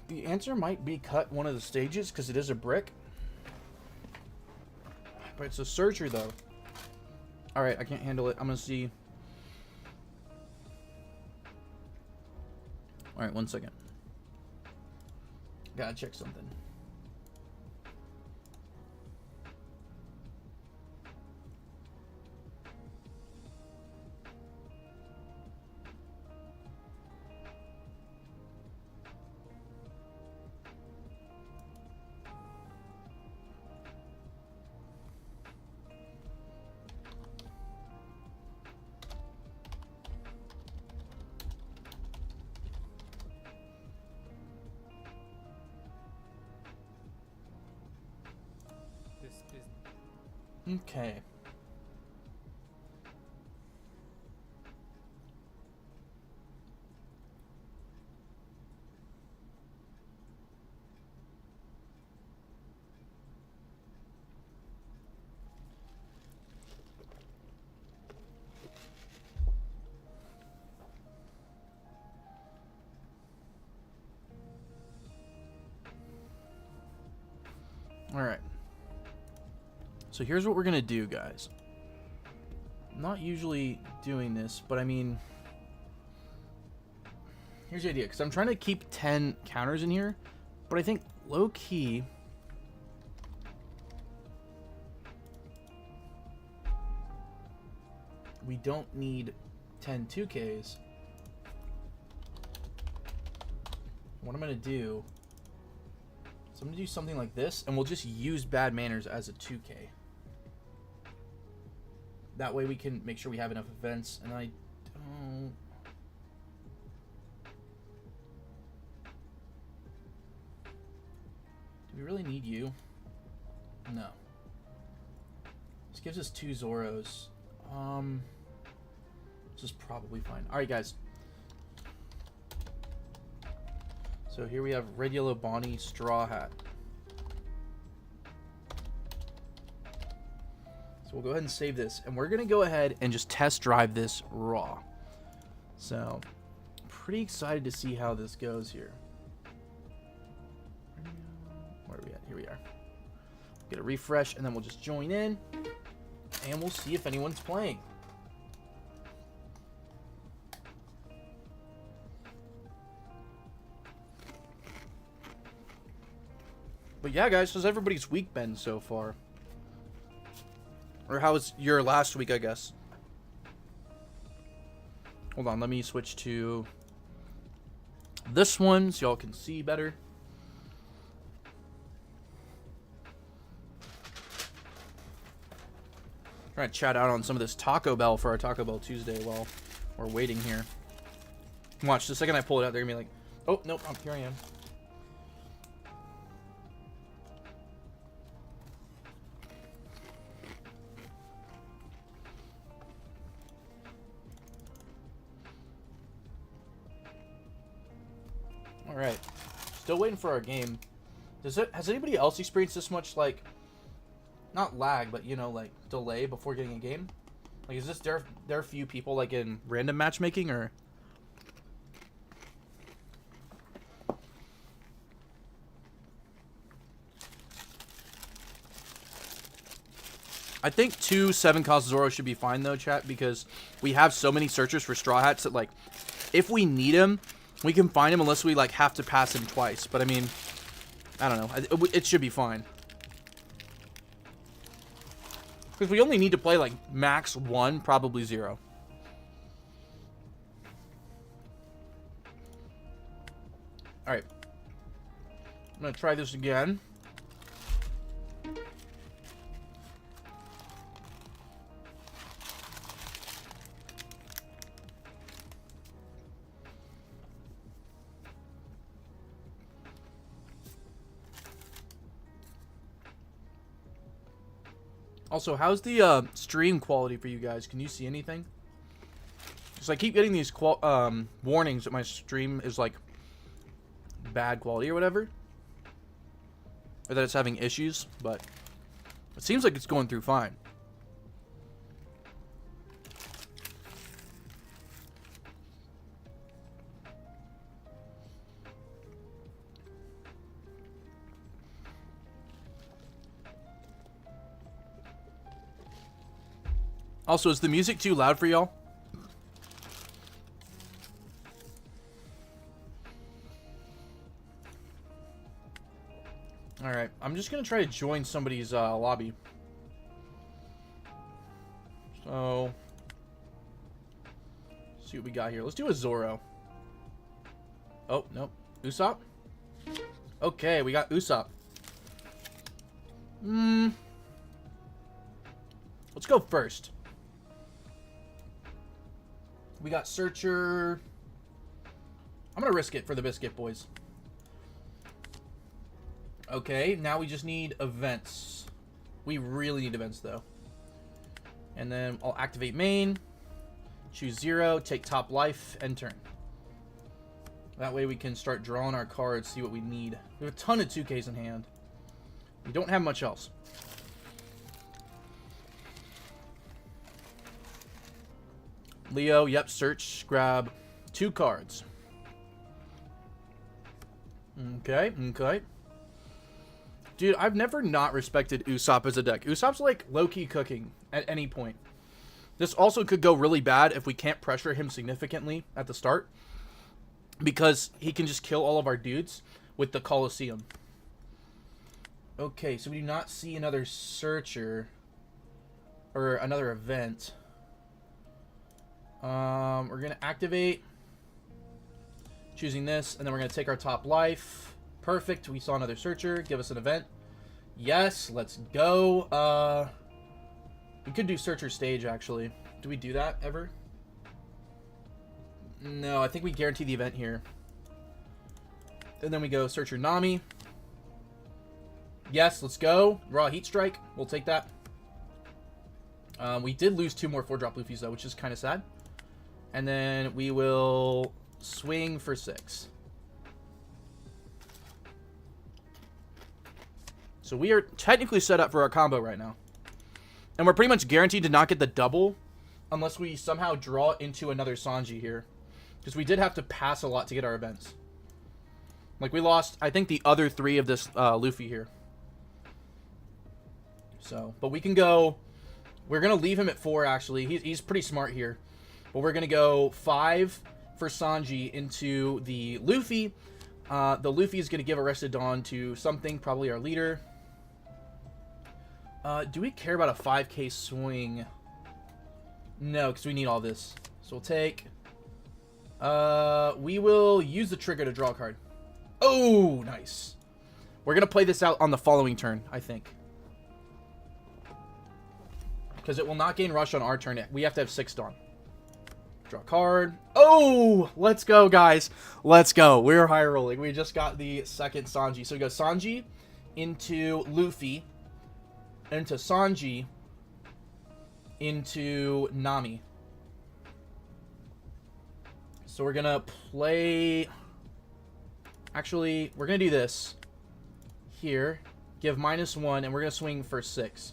The answer might be cut one of the stages because it is a brick. But it's a searcher though. All right, I can't handle it. I'm gonna see. All right, 1 second. Gotta check something. Okay. All right. So here's what we're going to do, guys. I'm not usually doing this, but I mean, here's the idea, because I'm trying to keep 10 counters in here, but I think low-key, we don't need 10 2Ks. What I'm going to do, so I'm going to do something like this, and we'll just use Bad Manners as a 2K. That way we can make sure we have enough events, and I don't... Do we really need you? No. This gives us 2 Zoros. This is probably fine. Alright, guys. So here we have Red, Yellow, Bonnie, Straw Hat. So we'll go ahead and save this, and we're going to go ahead and just test drive this raw. So, pretty excited to see how this goes here. Where are we at? Here we are. Get a refresh, and then we'll just join in, and we'll see if anyone's playing. But yeah, guys, how's everybody's week been so far? Or how was your last week, I guess? Hold on, let me switch to this one so y'all can see better. Trying to chat out on some of this Taco Bell for our Taco Bell Tuesday while we're waiting here. Watch, the second I pull it out, they're gonna be like, oh, nope, here I am. Alright. Still waiting for our game. Has anybody else experienced this much, like, not lag, but, you know, like, delay before getting a game? Like, is this there few people, like, in random matchmaking, or? I think 2-7 cost Zoro should be fine, though, chat, because we have so many searchers for Straw Hats that, like, if we need him, we can find him unless we, like, have to pass him twice. But, I mean, I don't know. It should be fine. Because we only need to play, like, max 1, probably 0. Alright. I'm going to try this again. Also, how's the stream quality for you guys? Can you see anything? Because I keep getting these warnings that my stream is, like, bad quality or whatever. Or that it's having issues, but it seems like it's going through fine. Also, is the music too loud for y'all? Alright, I'm just gonna try to join somebody's lobby. So, see what we got here. Let's do a Zoro. Oh, nope. Usopp? Okay, we got Usopp. Let's go first. We got Searcher. I'm gonna risk it for the biscuit, boys. Okay, now we just need events. We really need events, though. And then I'll activate main. Choose 0, take top life, and turn. That way we can start drawing our cards, see what we need. We have a ton of 2Ks in hand. We don't have much else. Leo, yep, search, grab 2 cards. Okay, okay. Dude, I've never not respected Usopp as a deck. Usopp's like low-key cooking at any point. This also could go really bad if we can't pressure him significantly at the start, because he can just kill all of our dudes with the Colosseum. Okay, so we do not see another searcher or another event. We're going to activate, choosing this, and then we're going to take our top life. Perfect. We saw another searcher. Give us an event. Yes, let's go. We could do searcher stage, actually. Do we do that ever? No, I think we guarantee the event here. And then we go searcher Nami. Yes, let's go. Raw Heat Strike. We'll take that. We did lose 2 more 4-drop Luffys, though, which is kind of sad. And then we will swing for 6. So we are technically set up for our combo right now. And we're pretty much guaranteed to not get the double unless we somehow draw into another Sanji here. Because we did have to pass a lot to get our events. Like, we lost, I think, the other 3 of this Luffy here. So, but we can go... We're going to leave him at 4, actually. He's pretty smart here. But we're going to go 5 for Sanji into the Luffy. The Luffy is going to give Arrested Dawn to something, probably our leader. Do we care about a 5k swing? No, because we need all this. So we'll take... we will use the trigger to draw a card. Oh, nice. We're going to play this out on the following turn, I think. Because it will not gain rush on our turn. We have to have 6 Dawn. Draw a card. Oh, let's go, guys. Let's go. We're high rolling. We just got the second Sanji. So we go Sanji into Luffy, into Sanji, into Nami. So we're going to play... Actually, we're going to do this. Here. Give -1, and we're going to swing for 6.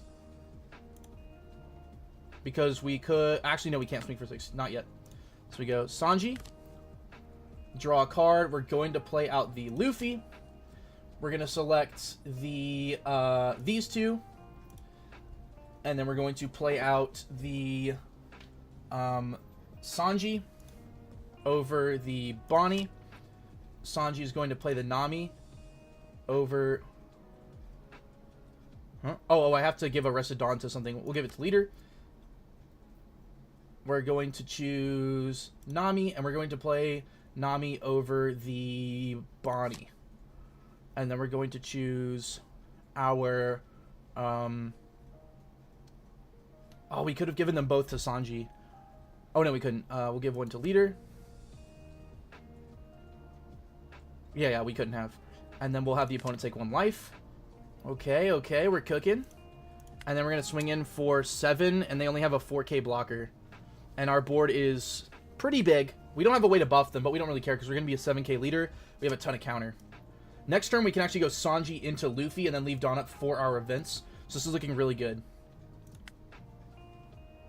Because we could... Actually, no, we can't swing for 6. Not yet. So we go Sanji. Draw a card. We're going to play out the Luffy. We're going to select the these 2. And then we're going to play out the Sanji over the Bonnie. Sanji is going to play the Nami over... Huh? Oh, I have to give Arrested Dawn to something. We'll give it to leader. We're going to choose Nami, and we're going to play Nami over the Bonnie. And then we're going to choose our... Oh, we could have given them both to Sanji. Oh, no, we couldn't. We'll give one to leader. Yeah, we couldn't have. And then we'll have the opponent take 1 life. Okay, we're cooking. And then we're going to swing in for 7, and they only have a 4k blocker. And our board is pretty big. We don't have a way to buff them, but we don't really care because we're going to be a 7k leader. We have a ton of counter. Next turn, we can actually go Sanji into Luffy and then leave Dawn up for our events. So this is looking really good.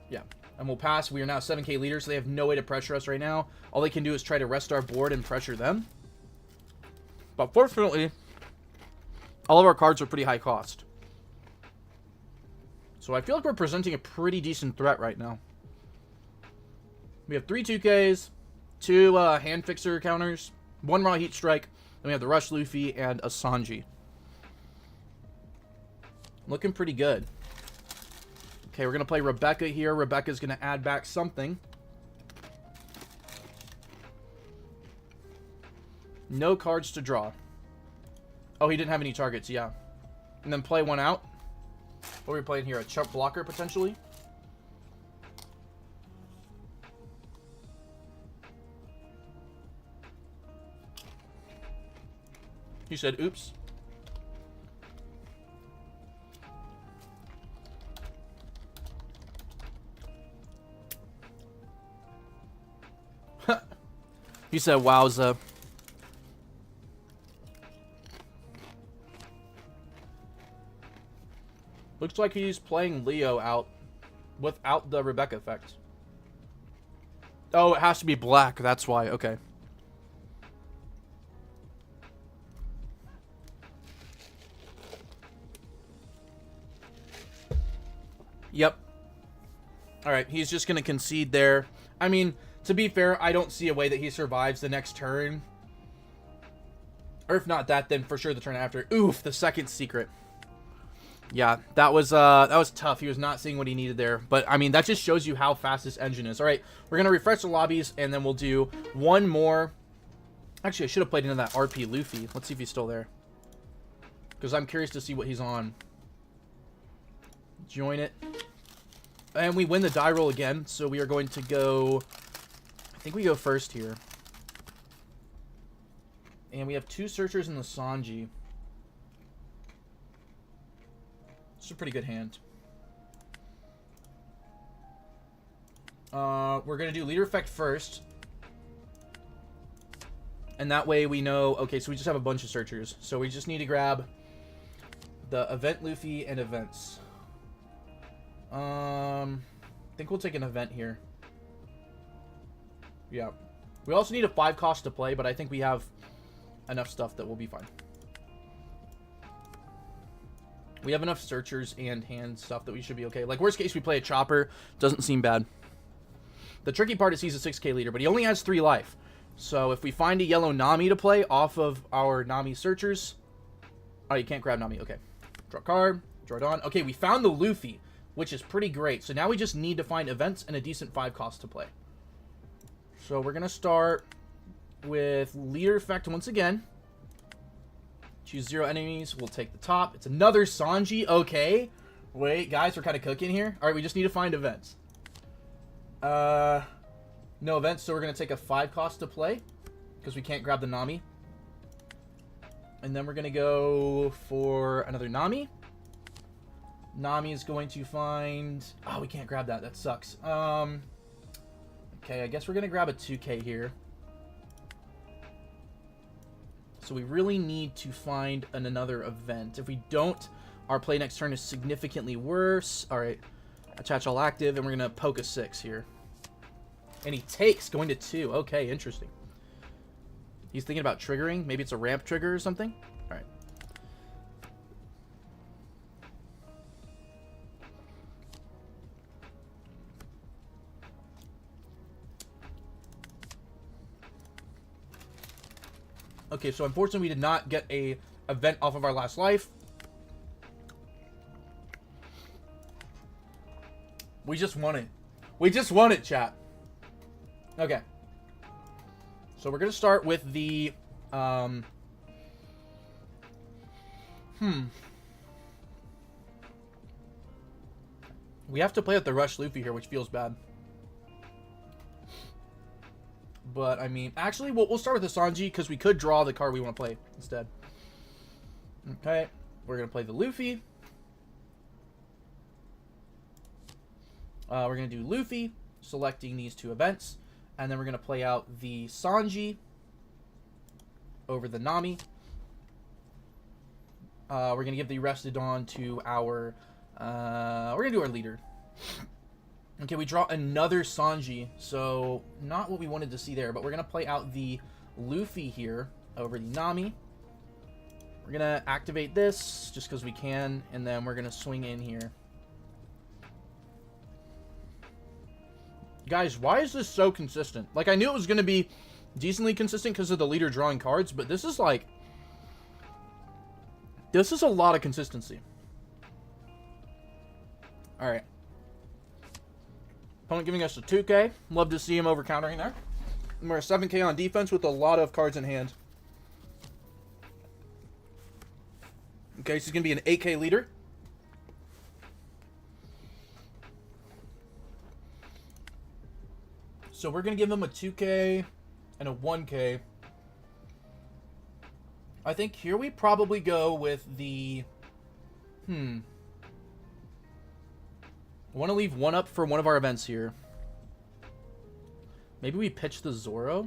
Yeah, and we'll pass. We are now 7k leaders, so they have no way to pressure us right now. All they can do is try to rest our board and pressure them. But fortunately, all of our cards are pretty high cost. So I feel like we're presenting a pretty decent threat right now. We have 3 2Ks, 2 hand fixer counters, 1 raw heat strike, then we have the Rush Luffy and a Sanji. Looking pretty good. Okay, we're going to play Rebecca here. Rebecca's going to add back something. No cards to draw. Oh, he didn't have any targets, yeah. And then play 1 out. What are we playing here? A chump blocker, potentially? He said, oops. He said, wowza. Looks like he's playing Leo out without the Rebecca effect. Oh, it has to be black. That's why. Okay. Yep. Alright, he's just going to concede there. I mean, to be fair, I don't see a way that he survives the next turn. Or if not that, then for sure the turn after. Oof, the second secret. Yeah, that was tough. He was not seeing what he needed there. But, I mean, that just shows you how fast this engine is. Alright, we're going to refresh the lobbies, and then we'll do 1 more. Actually, I should have played into that RP Luffy. Let's see if he's still there. Because I'm curious to see what he's on. Join it. And we win the die roll again, so we are going to go... I think we go first here. And we have 2 searchers in the Sanji. It's a pretty good hand. We're going to do leader effect first. And that way we know... Okay, so we just have a bunch of searchers. So we just need to grab the event Luffy and events. I think we'll take an event here. Yeah. We also need a 5 cost to play, but I think we have enough stuff that will be fine. We have enough searchers and hand stuff that we should be okay. Like, worst case, we play a chopper. Doesn't seem bad. The tricky part is he's a 6k leader, but he only has 3 life. So if we find a yellow Nami to play off of our Nami searchers... Oh, you can't grab Nami. Okay. Draw a card. Draw it on. Okay, we found the Luffy, which is pretty great. So now we just need to find events and a decent 5 cost to play. So we're going to start with leader effect once again. Choose 0 enemies. We'll take the top. It's another Sanji. Okay. Wait, guys, we're kind of cooking here. All right, we just need to find events. No events, so we're going to take a 5 cost to play because we can't grab the Nami. And then we're going to go for another Nami. Nami is going to find... Oh, we can't grab that. That sucks. Okay, I guess we're going to grab a 2k here. So we really need to find another event. If we don't, our play next turn is significantly worse. All right, attach all active, and we're going to poke a 6 here. And he takes, going to 2. Okay, interesting. He's thinking about triggering. Maybe it's a ramp trigger or something. All right. Okay, so unfortunately we did not get a event off of our last life. We just won it. We just won it, chat. Okay. So we're going to start with the... We have to play with the Rush Luffy here, which feels bad. But, I mean, actually, we'll start with the Sanji, because we could draw the card we want to play instead. Okay, we're going to play the Luffy. We're going to do Luffy, selecting these 2 events. And then we're going to play out the Sanji over the Nami. We're going to give the Arrested Dawn to our... we're going to do our leader. Okay, we draw another Sanji, so not what we wanted to see there, but we're going to play out the Luffy here over the Nami. We're going to activate this just because we can, and then we're going to swing in here. Guys, why is this so consistent? Like, I knew it was going to be decently consistent because of the leader drawing cards, but this is like... This is a lot of consistency. Alright. Opponent giving us a 2k. Love to see him over countering there. And we're a 7k on defense with a lot of cards in hand. Okay, so he's going to be an 8k leader. So we're going to give him a 2k and a 1k. I think here we probably go with the... I want to leave 1 up for one of our events here. Maybe we pitch the Zoro?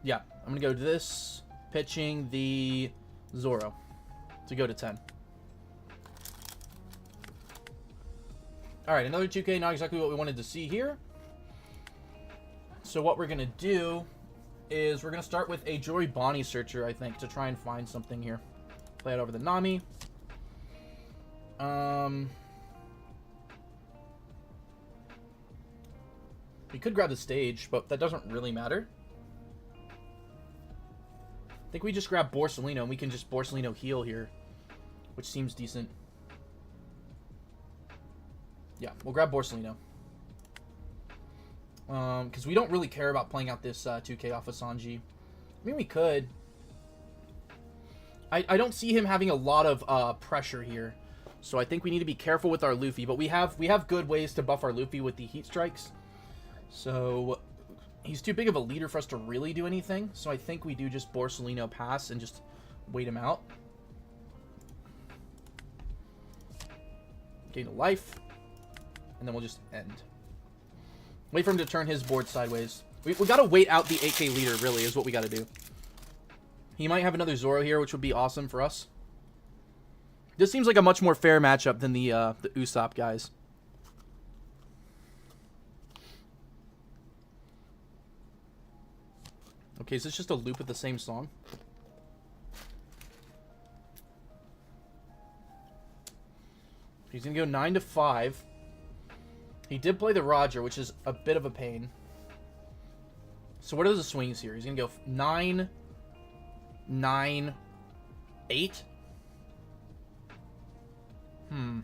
Yeah, I'm going to go to this, pitching the Zoro to go to 10. Alright, another 2k, not exactly what we wanted to see here. So what we're going to do is we're going to start with a Jory Bonnie Searcher, I think, to try and find something here. Play it over the Nami. We could grab the stage, but that doesn't really matter. I think we just grab Borsalino, and we can just Borsalino heal here, which seems decent. Yeah, we'll grab Borsalino. Because we don't really care about playing out this 2k off of Sanji. I mean, we could. I don't see him having a lot of pressure here. So I think we need to be careful with our Luffy. But we have good ways to buff our Luffy with the heat strikes. So he's too big of a leader for us to really do anything. So I think we do just Borsalino pass and just wait him out. Gain a life. And then we'll just end. Wait for him to turn his board sideways. We gotta wait out the 8k leader, really, is what we gotta do. He might have another Zoro here, which would be awesome for us. This seems like a much more fair matchup than the Usopp guys. Okay, is this just a loop of the same song? He's going to go 9 to 5. He did play the Roger, which is a bit of a pain. So what are the swings here? He's going to go 9, 9, 8. I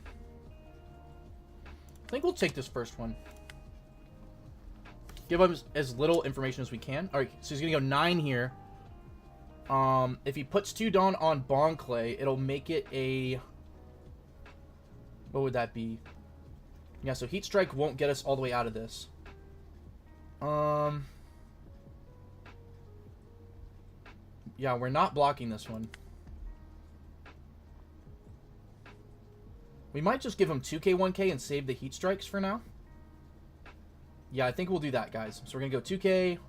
think we'll take this first one. Give him as little information as we can. Alright, so he's going to go 9 here. If he puts 2 Dawn on Bon Clay, it'll make it a... What would that be? Yeah, so Heat Strike won't get us all the way out of this. Yeah, we're not blocking this one. We might just give him 2k, 1k and save the Heat Strikes for now. Yeah, I think we'll do that, guys. So we're going to go 2k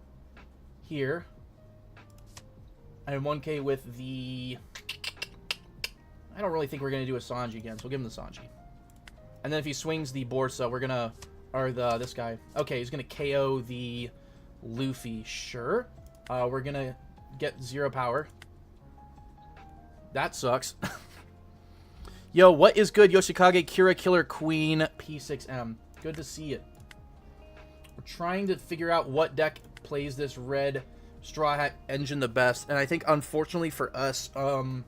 here. And 1k with the... I don't really think we're going to do a Sanji again, so we'll give him the Sanji. And then if he swings the Borsa, we're going to... Or this guy. Okay, he's going to KO the Luffy. Sure. We're going to get 0 power. That sucks. Yo, what is good? Yoshikage, Kira, Killer, Queen, P6M. Good to see it. We're trying to figure out what deck plays this red Straw Hat engine the best. And I think, unfortunately for us, we're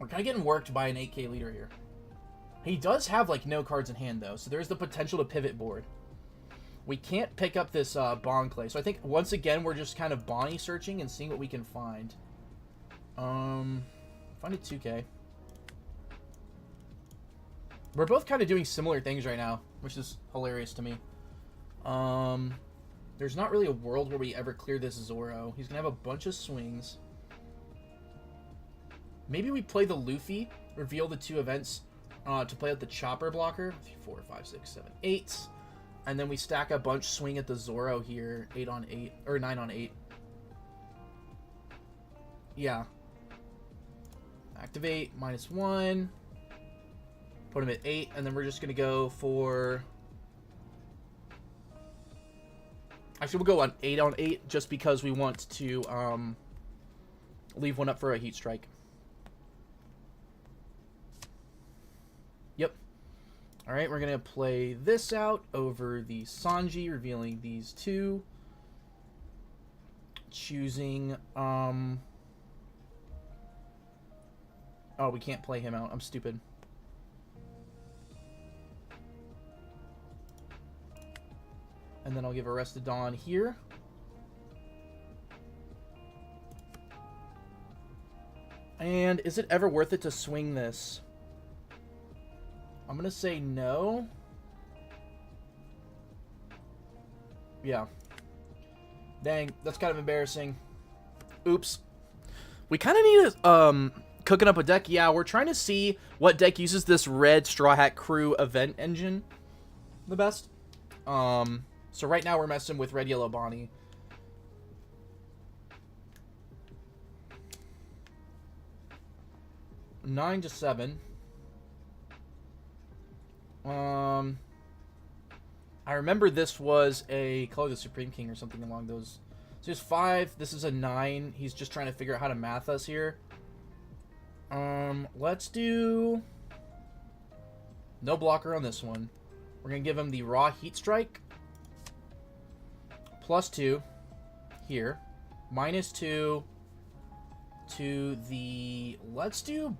kind of getting worked by an 8k leader here. He does have, like, no cards in hand, though. So there's the potential to pivot board. We can't pick up this Bon Clay. So I think, once again, we're just kind of Bonnie searching and seeing what we can find. Find a 2k. We're both kind of doing similar things right now, which is hilarious to me. There's not really a world where we ever clear this Zoro. He's going to have a bunch of swings. Maybe we play the Luffy, reveal the 2 events to play out the Chopper blocker. 3, 4, 5, 6, 7, 8. And then we stack a bunch, swing at the Zoro here. 8 on 8, or 9 on 8. Yeah. Activate, -1. Put him at 8, and then we're just going to go for... Actually, we'll go on 8 on 8, just because we want to leave one up for a Heat Strike. Yep. Alright, we're going to play this out over the Sanji, revealing these 2. Choosing... Oh, we can't play him out. I'm stupid. And then I'll give Arrested Dawn here. And is it ever worth it to swing this? I'm going to say no. Yeah. Dang, that's kind of embarrassing. Oops. We kind of need cooking up a deck. Yeah, we're trying to see what deck uses this red Straw Hat Crew event engine the best. So right now we're messing with Red Yellow Bonnie. Nine to 7. I remember this was a Color the Supreme King or something along those. So here's 5. This is a 9. He's just trying to figure out how to math us here. Let's do no blocker on this one. We're gonna give him the raw Heat Strike. +2 here. -2 to the... Let's do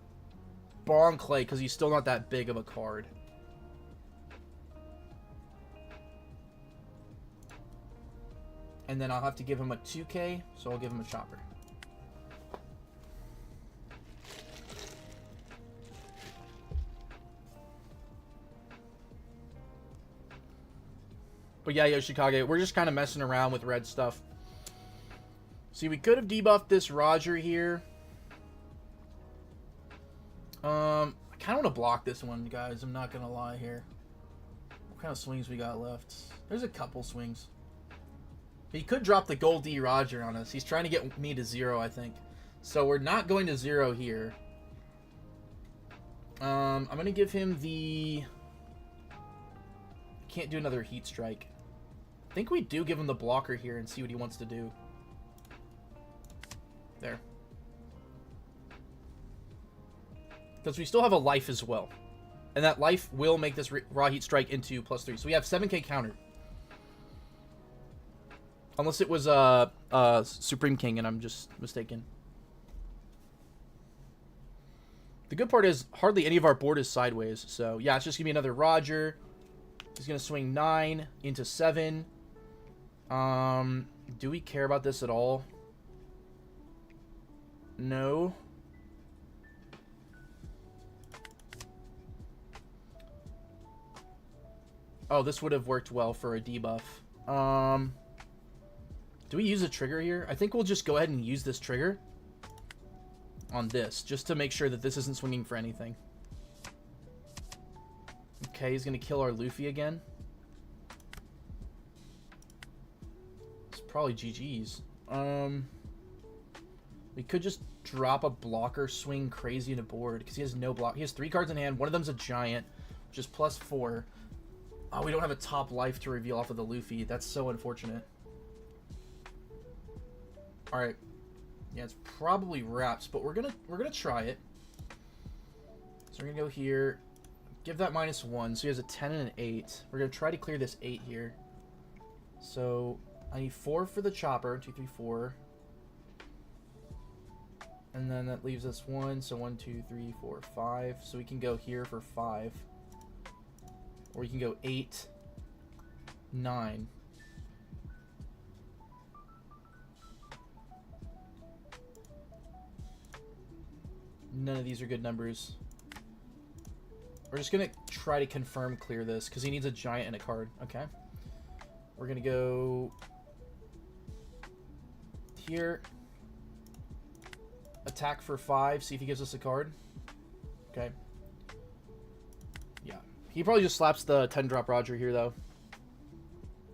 Bon Clay, because he's still not that big of a card. And then I'll have to give him a 2k, so I'll give him a Chopper. But yeah, Yoshikage, we're just kind of messing around with red stuff. See, we could have debuffed this Roger here. I kind of want to block this one, guys. I'm not going to lie here. What kind of swings we got left? There's a couple swings. He could drop the Gold D Roger on us. He's trying to get me to 0, I think. So we're not going to 0 here. I'm going to give him the... Can't do another Heat Strike. I think we do give him the blocker here and see what he wants to do. There. Because we still have a life as well. And that life will make this Raw Heat Strike into +3. So we have 7k counter. Unless it was Supreme King and I'm just mistaken. The good part is hardly any of our board is sideways. So yeah, it's just going to be another Roger. He's going to swing 9 into 7. Do we care about this at all? No. Oh, this would have worked well for a debuff. Do we use a trigger here? I think we'll just go ahead and use this trigger on this, just to make sure that this isn't swinging for anything. Okay, he's going to kill our Luffy again. It's probably GG's. We could just drop a blocker, swing crazy in a board, because he has no block. He has 3 cards in hand. One of them's a giant, which is +4. Oh, we don't have a top life to reveal off of the Luffy. That's so unfortunate. Alright. Yeah, it's probably wraps, but we're gonna try it. So we're gonna go here. Give that -1. So he has a 10 and an 8. We're gonna try to clear this 8 here. So I need 4 for the chopper. 2, 3, 4. And then that leaves us 1. So 1, 2, 3, 4, 5. So we can go here for 5. Or you can go 8, 9. None of these are good numbers. We're just going to try to confirm clear this, because he needs a giant and a card. Okay. We're going to go here. Attack for 5, see if he gives us a card. Okay. Yeah. He probably just slaps the 10-drop Roger here, though.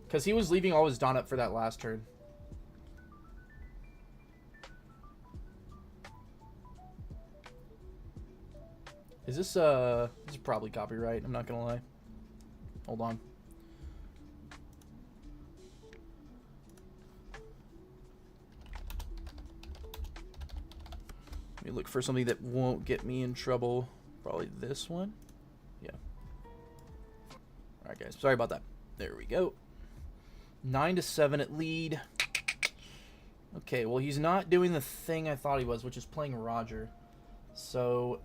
Because he was leaving all his Dawn up for that last turn. Is this is probably copyright, I'm not gonna lie. Hold on. Let me look for something that won't get me in trouble. Probably this one. Yeah. Alright, guys. Sorry about that. There we go. 9-7 at lead. Okay, well, he's not doing the thing I thought he was, which is playing Roger. So,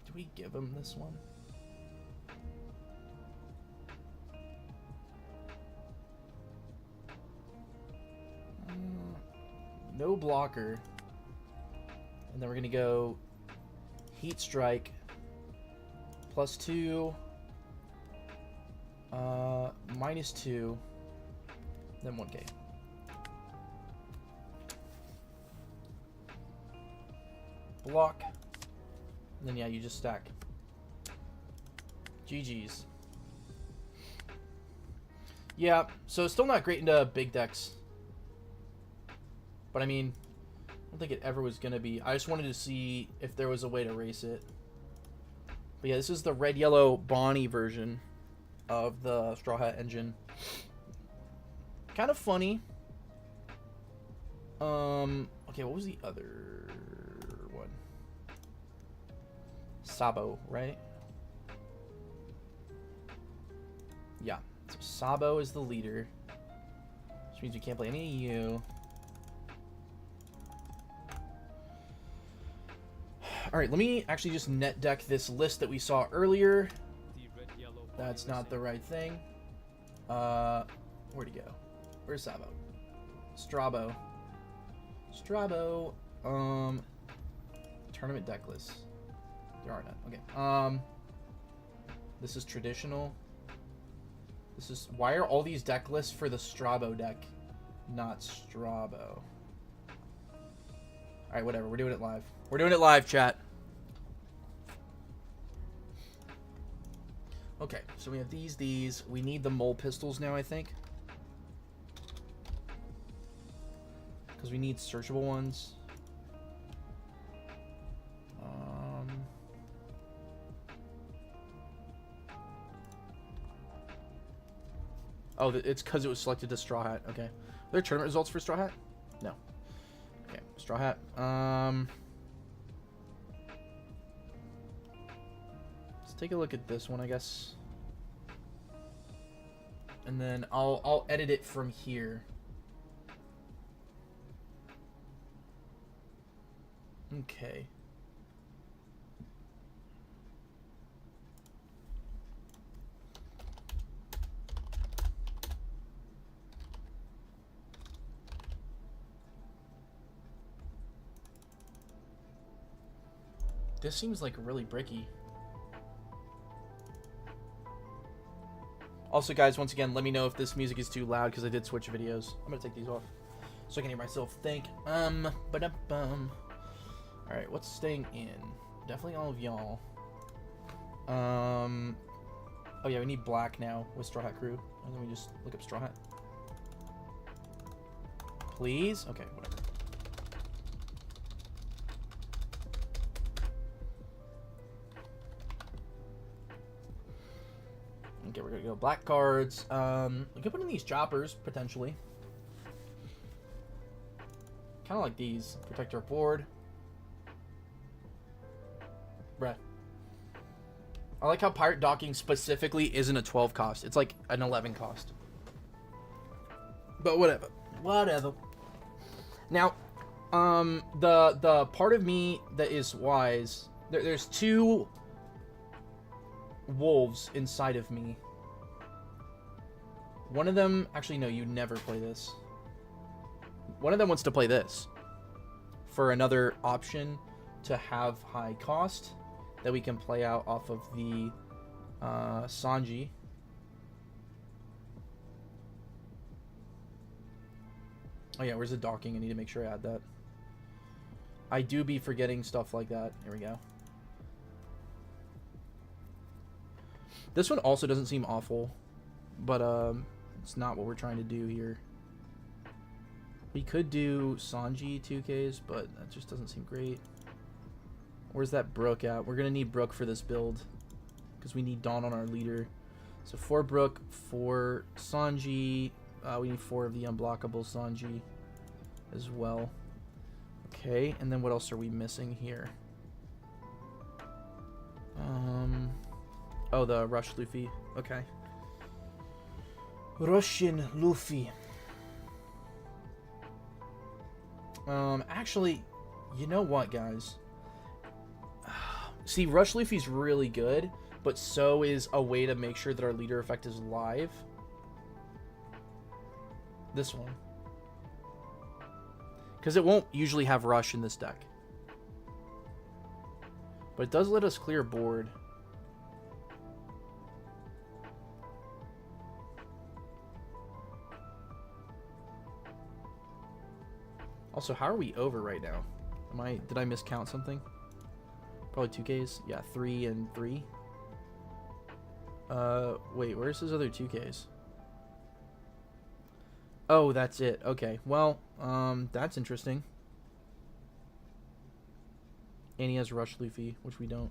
do we give him this one? No blocker. And then we're going to go Heat Strike +2, -2, then 1k. Block. And then, yeah, you just stack. GG's. Yeah, so still not great into big decks. But, I mean, I don't think it ever was going to be. I just wanted to see if there was a way to race it. But, yeah, this is the red-yellow Bonnie version of the Straw Hat engine. Kind of funny. Okay, what was the other one? Sabo, right? Yeah. So Sabo is the leader. Which means we can't play any of you. Alright, let me actually just net deck this list that we saw earlier. That's not the right thing. Where'd he go? Where's Sabo? Strabo. Strabo. Tournament deck list. There are none. Okay. This is traditional. This is... Why are all these deck lists for the Strabo deck not Strabo? Alright, whatever. We're doing it live. We're doing it live, chat. Okay, so we have these. We need the mole pistols now, I think. Because we need searchable ones. Oh, it's because it was selected to Straw Hat. Okay. Are there tournament results for Straw Hat? No. Straw Hat. Let's take a look at this one, I guess. And then I'll edit it from here. Okay. This seems like really bricky. Also, guys, once again, let me know if this music is too loud because I did switch videos. I'm gonna take these off so I can hear myself think. Ba-dum-bum. All right, what's staying in? Definitely all of y'all. Oh yeah, we need black now with Straw Hat Crew. And then we just look up Straw Hat. Please? Okay, whatever. Okay, we're gonna go black cards. We could put in these choppers, potentially. Kind of like these. Protect our board. Bruh. I like how pirate docking specifically isn't a 12 cost. It's like an 11 cost. But whatever. Whatever. Now, the part of me that is wise, there's two wolves inside of me. One of them, actually no, you never play this. One of them wants to play this for another option to have high cost that we can play out off of the Sanji. Oh yeah, where's the docking? I need to make sure I add that. I do be forgetting stuff like that. Here we go. This one also doesn't seem awful, but it's not what we're trying to do here. We could do Sanji 2Ks, but that just doesn't seem great. Where's that Brook at? We're going to need Brook for this build because we need Dawn on our leader. So 4 Brook, 4 Sanji. We need 4 of the unblockable Sanji as well. Okay, and then what else are we missing here? Oh, the Rush Luffy. Okay. Russian Luffy. Actually, you know what, guys? See, Rush Luffy's really good, but so is a way to make sure that our leader effect is live. This one. Because it won't usually have Rush in this deck. But it does let us clear board. Also, how are we over right now? Did I miscount something? Probably 2Ks. Yeah, 3 and 3. Wait, where's his other 2Ks? Oh, that's it. Okay. Well, that's interesting. And he has Rush Luffy, which we don't.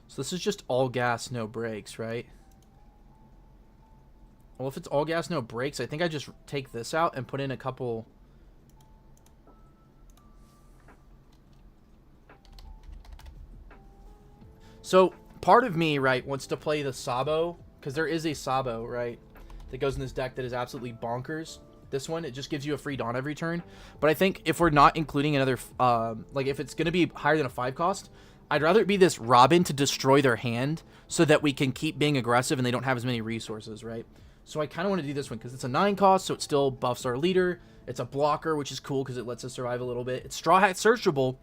So this is just all gas, no brakes, right? Well, if it's all gas, no brakes, I think I just take this out and put in a couple... So, part of me, right, wants to play the Sabo, because there is a Sabo, right, that goes in this deck that is absolutely bonkers. This one, it just gives you a free Dawn every turn. But I think if we're not including another, like, if it's going to be higher than a 5 cost, I'd rather it be this Robin to destroy their hand so that we can keep being aggressive and they don't have as many resources, right? So I kind of want to do this one because it's a 9 cost, so it still buffs our leader. It's a blocker, which is cool because it lets us survive a little bit. It's Straw Hat searchable,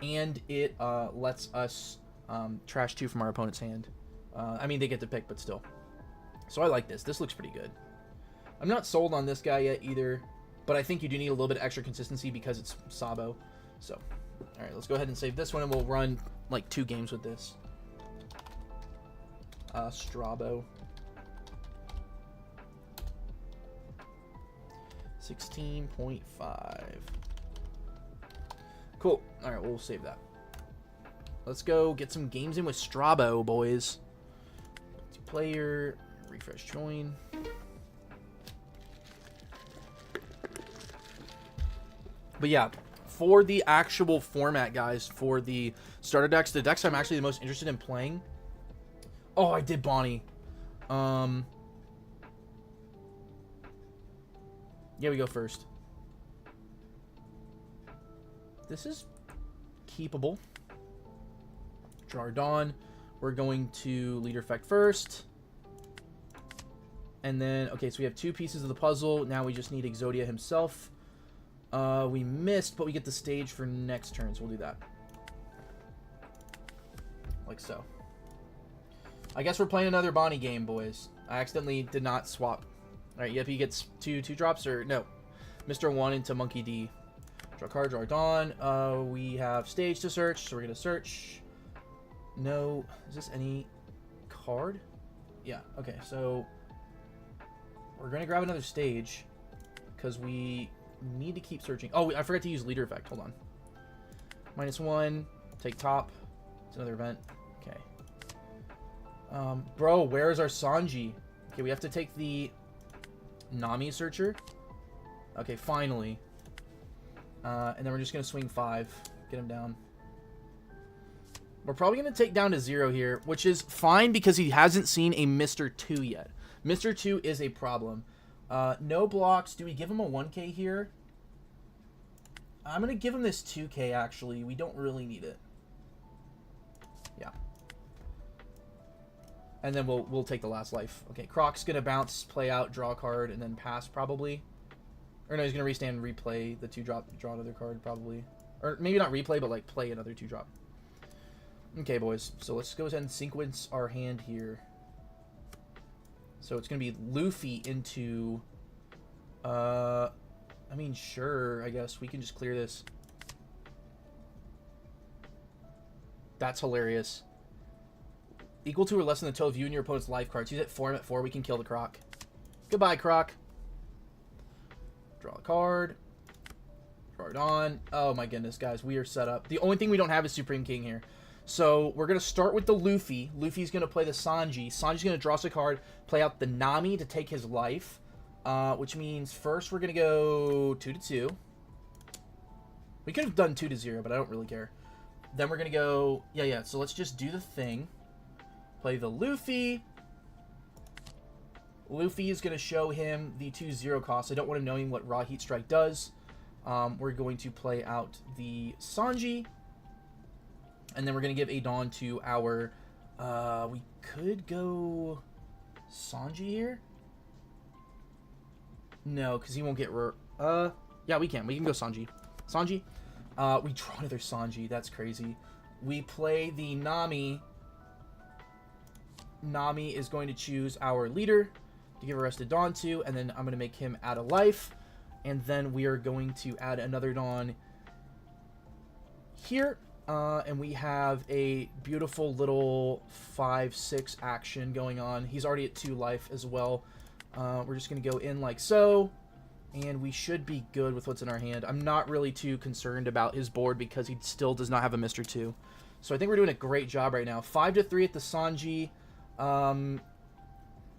and it lets us trash 2 from our opponent's hand. I mean, they get to pick, but still. So I like this. This looks pretty good. I'm not sold on this guy yet either, but I think you do need a little bit of extra consistency because it's Sabo. So, all right, let's go ahead and save this one, and we'll run like 2 games with this. Strabo. 16.5. Cool. All right, we'll save that. Let's go get some games in with Strabo, boys. Player, refresh join. But yeah, for the actual format, guys, for the starter decks, the decks I'm actually the most interested in playing. Oh, I did Bonnie. Yeah, we go first. This is keepable. Jardon. We're going to leader effect first. And then, okay, so we have 2 pieces of the puzzle. Now we just need Exodia himself. We missed, but we get the stage for next turn, so we'll do that. Like so. I guess we're playing another Bonnie game, boys. I accidentally did not swap. Alright, yep, he gets 2 drops, or no. Mr. 1 into Monkey D. Draw card, draw Dawn. We have stage to search, so we're going to search. No, is this any card? Yeah, okay, so we're going to grab another stage because we need to keep searching. Oh, I forgot to use leader effect. Hold on. -1, take top. It's another event. Okay. Bro, where's our Sanji? Okay, we have to take the Nami searcher. Okay, finally. And then we're just going to swing 5. Get him down. We're probably going to take down to 0 here, which is fine because he hasn't seen a Mr. 2 yet. Mr. 2 is a problem. No blocks. Do we give him a 1k here? I'm going to give him this 2k, actually. We don't really need it. Yeah. And then we'll take the last life. Okay, Croc's going to bounce, play out, draw a card, and then pass, probably. Or no, he's going to restand and replay the 2-drop, draw another card, probably. Or maybe not replay, but like play another 2-drop. Okay, boys. So let's go ahead and sequence our hand here. So it's going to be Luffy into... I mean, sure, I guess. We can just clear this. That's hilarious. Equal to or less than the total of you and your opponent's life cards. Use it 4 at 4. We can kill the Croc. Goodbye, Croc. Draw a card. Draw it on. Oh my goodness, guys. We are set up. The only thing we don't have is Supreme King here. So we're going to start with the Luffy. Luffy's going to play the Sanji. Sanji's going to draw us a card, play out the Nami to take his life. Which means first we're going to go 2-2. We could have done 2-0, but I don't really care. Then we're going to go... Yeah. So let's just do the thing. Play the Luffy. Luffy is going to show him the 2-0 cost. I don't want him knowing what Raw Heat Strike does. We're going to play out the Sanji. And then we're going to give a Dawn to our... we could go Sanji here? No, because he won't get... yeah, we can. We can go Sanji. Sanji. We draw another Sanji. That's crazy. We play the Nami. Nami is going to choose our leader to give Arrested Dawn to, and then I'm going to make him add a life. And then we are going to add another Dawn here. And we have a beautiful little 5-6 action going on. He's already at 2 life as well. We're just going to go in like so. And we should be good with what's in our hand. I'm not really too concerned about his board because he still does not have a Mr. 2. So I think we're doing a great job right now. 5-3 at the Sanji.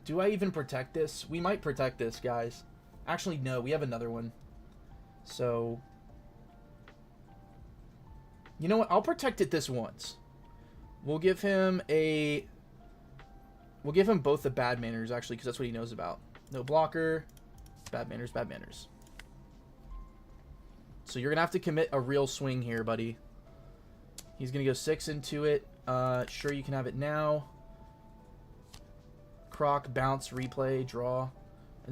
Do I even protect this? We might protect this, guys. Actually, no. We have another one. So... You know what? I'll protect it this once. We'll give him a... We'll give him both the bad manners, actually, because that's what he knows about. No blocker. Bad manners, bad manners. So you're going to have to commit a real swing here, buddy. He's going to go 6 into it. Sure, you can have it now. Croc, bounce, replay, draw. And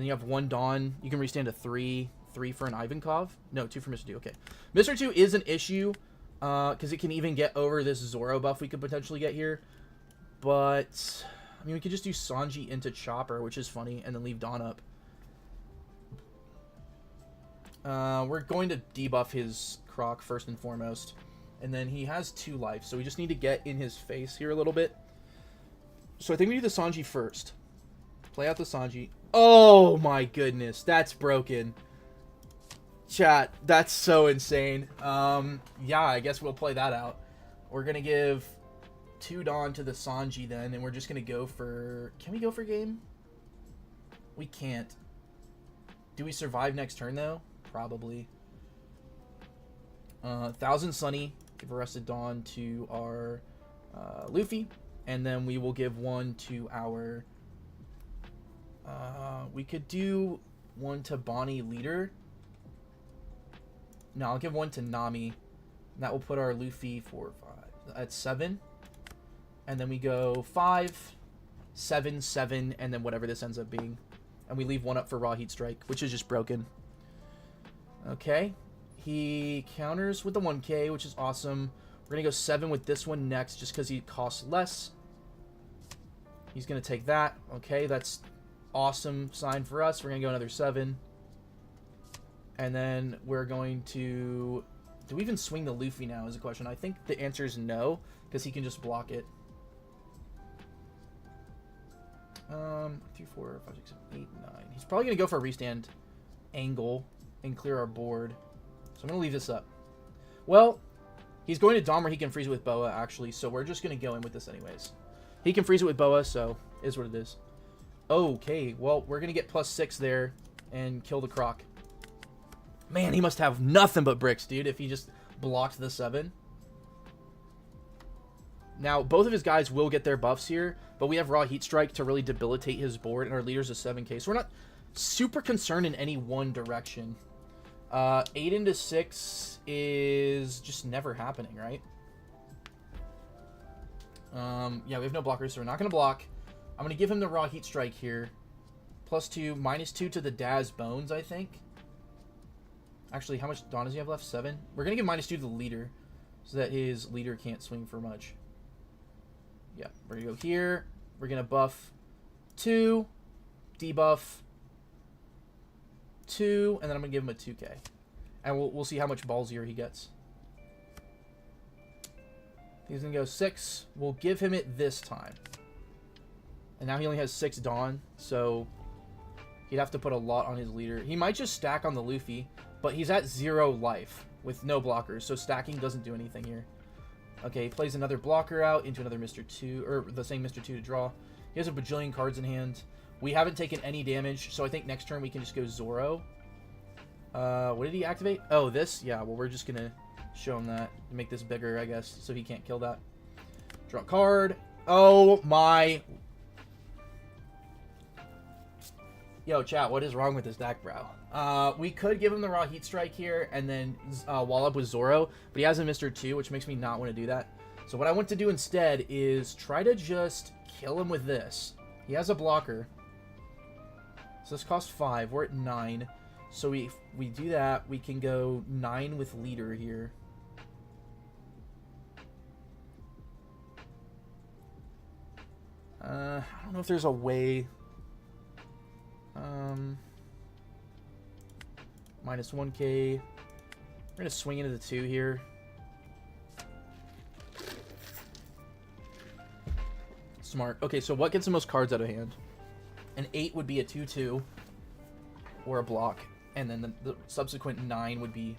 then you have 1 Dawn. You can restand to 3. 3 for an Ivankov. No, 2 for Mr. 2. Okay. Mr. 2 is an issue. Because it can even get over this Zoro buff we could potentially get here. But, I mean, we could just do Sanji into Chopper, which is funny, and then leave Dawn up. We're going to debuff his Croc first and foremost. And then he has 2 life, so we just need to get in his face here a little bit. So I think we do the Sanji first. Play out the Sanji. Oh my goodness, that's broken. Chat, that's so insane. Yeah, I guess we'll play that out. We're going to give 2 Dawn to the Sanji then, and we're just going to go for... Can we go for game? We can't. Do we survive next turn, though? Probably. 1,000 Sunny. Give Arrested Dawn to our Luffy. And then we will give 1 to our... we could do 1 to Bonnie Leader. No, I'll give 1 to Nami. That will put our Luffy 4, 5. At 7. And then we go 5, 7, 7, and then whatever this ends up being. And we leave 1 up for Raw Heat Strike, which is just broken. Okay. He counters with the 1k, which is awesome. We're going to go 7 with this one next, just because he costs less. He's going to take that. Okay, that's awesome sign for us. We're going to go another 7. And then we're going to... Do we even swing the Luffy now is a question. I think the answer is no, because he can just block it. 3, 4, 5, 6, 7, 8, 9. He's probably going to go for a restand angle and clear our board. So I'm going to leave this up. Well, he's going to Dom where he can freeze it with Boa, actually. So we're just going to go in with this anyways. He can freeze it with Boa, so is what it is. Okay, well, we're going to get +6 there and kill the Croc. Man, he must have nothing but bricks, dude, if he just blocked the 7. Now, both of his guys will get their buffs here, but we have Raw Heat Strike to really debilitate his board, and our leader's a 7k. So we're not super concerned in any one direction. 8 into 6 is just never happening, right? Yeah, we have no blockers, so we're not going to block. I'm going to give him the Raw Heat Strike here. +2, -2 to the Daz Bones, I think. Actually, how much Dawn does he have left? 7? We're going to give -2 to the leader, so that his leader can't swing for much. Yeah, we're going to go here. We're going to buff 2, debuff 2, and then I'm going to give him a 2k. And we'll see how much ballsier he gets. He's going to go 6. We'll give him it this time. And now he only has 6 Dawn, so he'd have to put a lot on his leader. He might just stack on the Luffy, but he's at 0 life with no blockers, so stacking doesn't do anything here. Okay, he plays another blocker out into another Mr. 2, or the same Mr. 2 to draw. He has a bajillion cards in hand. We haven't taken any damage, so I think next turn we can just go Zoro. What did he activate? Oh, this? Yeah, well, we're just going to show him that. Make this bigger, I guess, so he can't kill that. Draw a card. Oh, my... Yo, chat, what is wrong with this deck, bro? We could give him the Raw Heat Strike here and then wall up with Zoro, but he has a Mr. 2, which makes me not want to do that. So what I want to do instead is try to just kill him with this. He has a blocker. So this costs 5. We're at 9. So if we do that, we can go 9 with leader here. I don't know if there's a way... -1k. We're gonna swing into the 2 here. Smart. Okay, so what gets the most cards out of hand? An 8 would be a 2/2 or a block, and then the subsequent 9 would be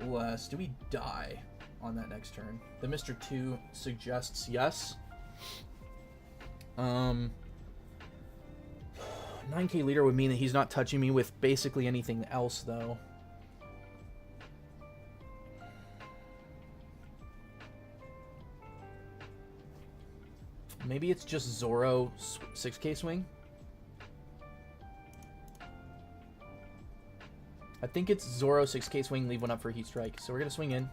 less. Do we die on that next turn? The Mr. 2 suggests yes. 9k leader would mean that he's not touching me with basically anything else, though. Maybe it's just Zoro 6k swing? I think it's Zoro 6k swing, leave 1 up for Heat Strike. So we're going to swing in.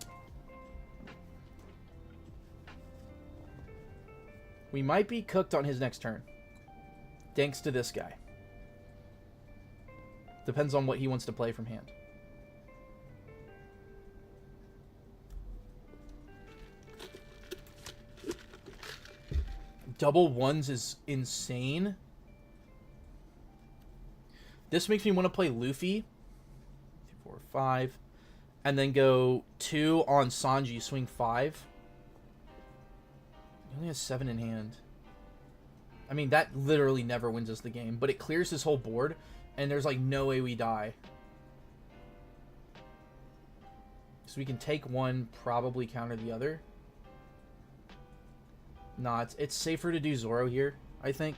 We might be cooked on his next turn. Thanks to this guy. Depends on what he wants to play from hand. Double ones is insane. This makes me want to play Luffy. 4, 5. And then go 2 on Sanji, swing 5. He only has 7 in hand. I mean, that literally never wins us the game, but it clears his whole board, and there's like no way we die. So we can take one, probably counter the other. Nah, it's safer to do Zoro here, I think.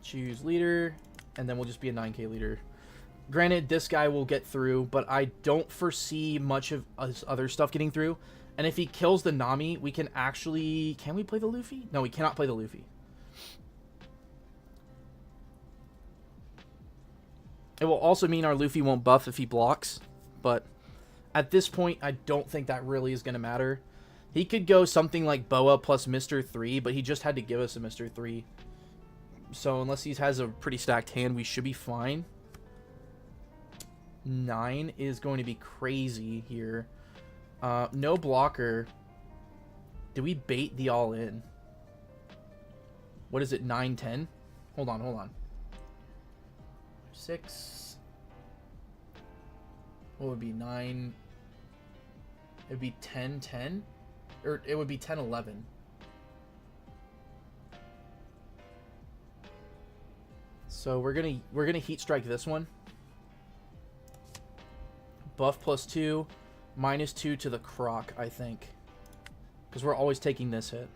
Choose leader, and then we'll just be a 9k leader. Granted, this guy will get through, but I don't foresee much of his other stuff getting through. And if he kills the Nami, we can actually... Can we play the Luffy? No, we cannot play the Luffy. It will also mean our Luffy won't buff if he blocks, but at this point, I don't think that really is going to matter. He could go something like Boa plus Mr. 3, but he just had to give us a Mr. 3. So unless he has a pretty stacked hand, we should be fine. 9 is going to be crazy here. No blocker. Do we bait the all-in? What is it, 9, 10? Hold on. 6. What would be 9? It would be 10, 10? Or it would be 10, 11. So we're gonna heat strike this one. Buff plus 2, minus 2 to the Croc, I think. Because we're always taking this hit.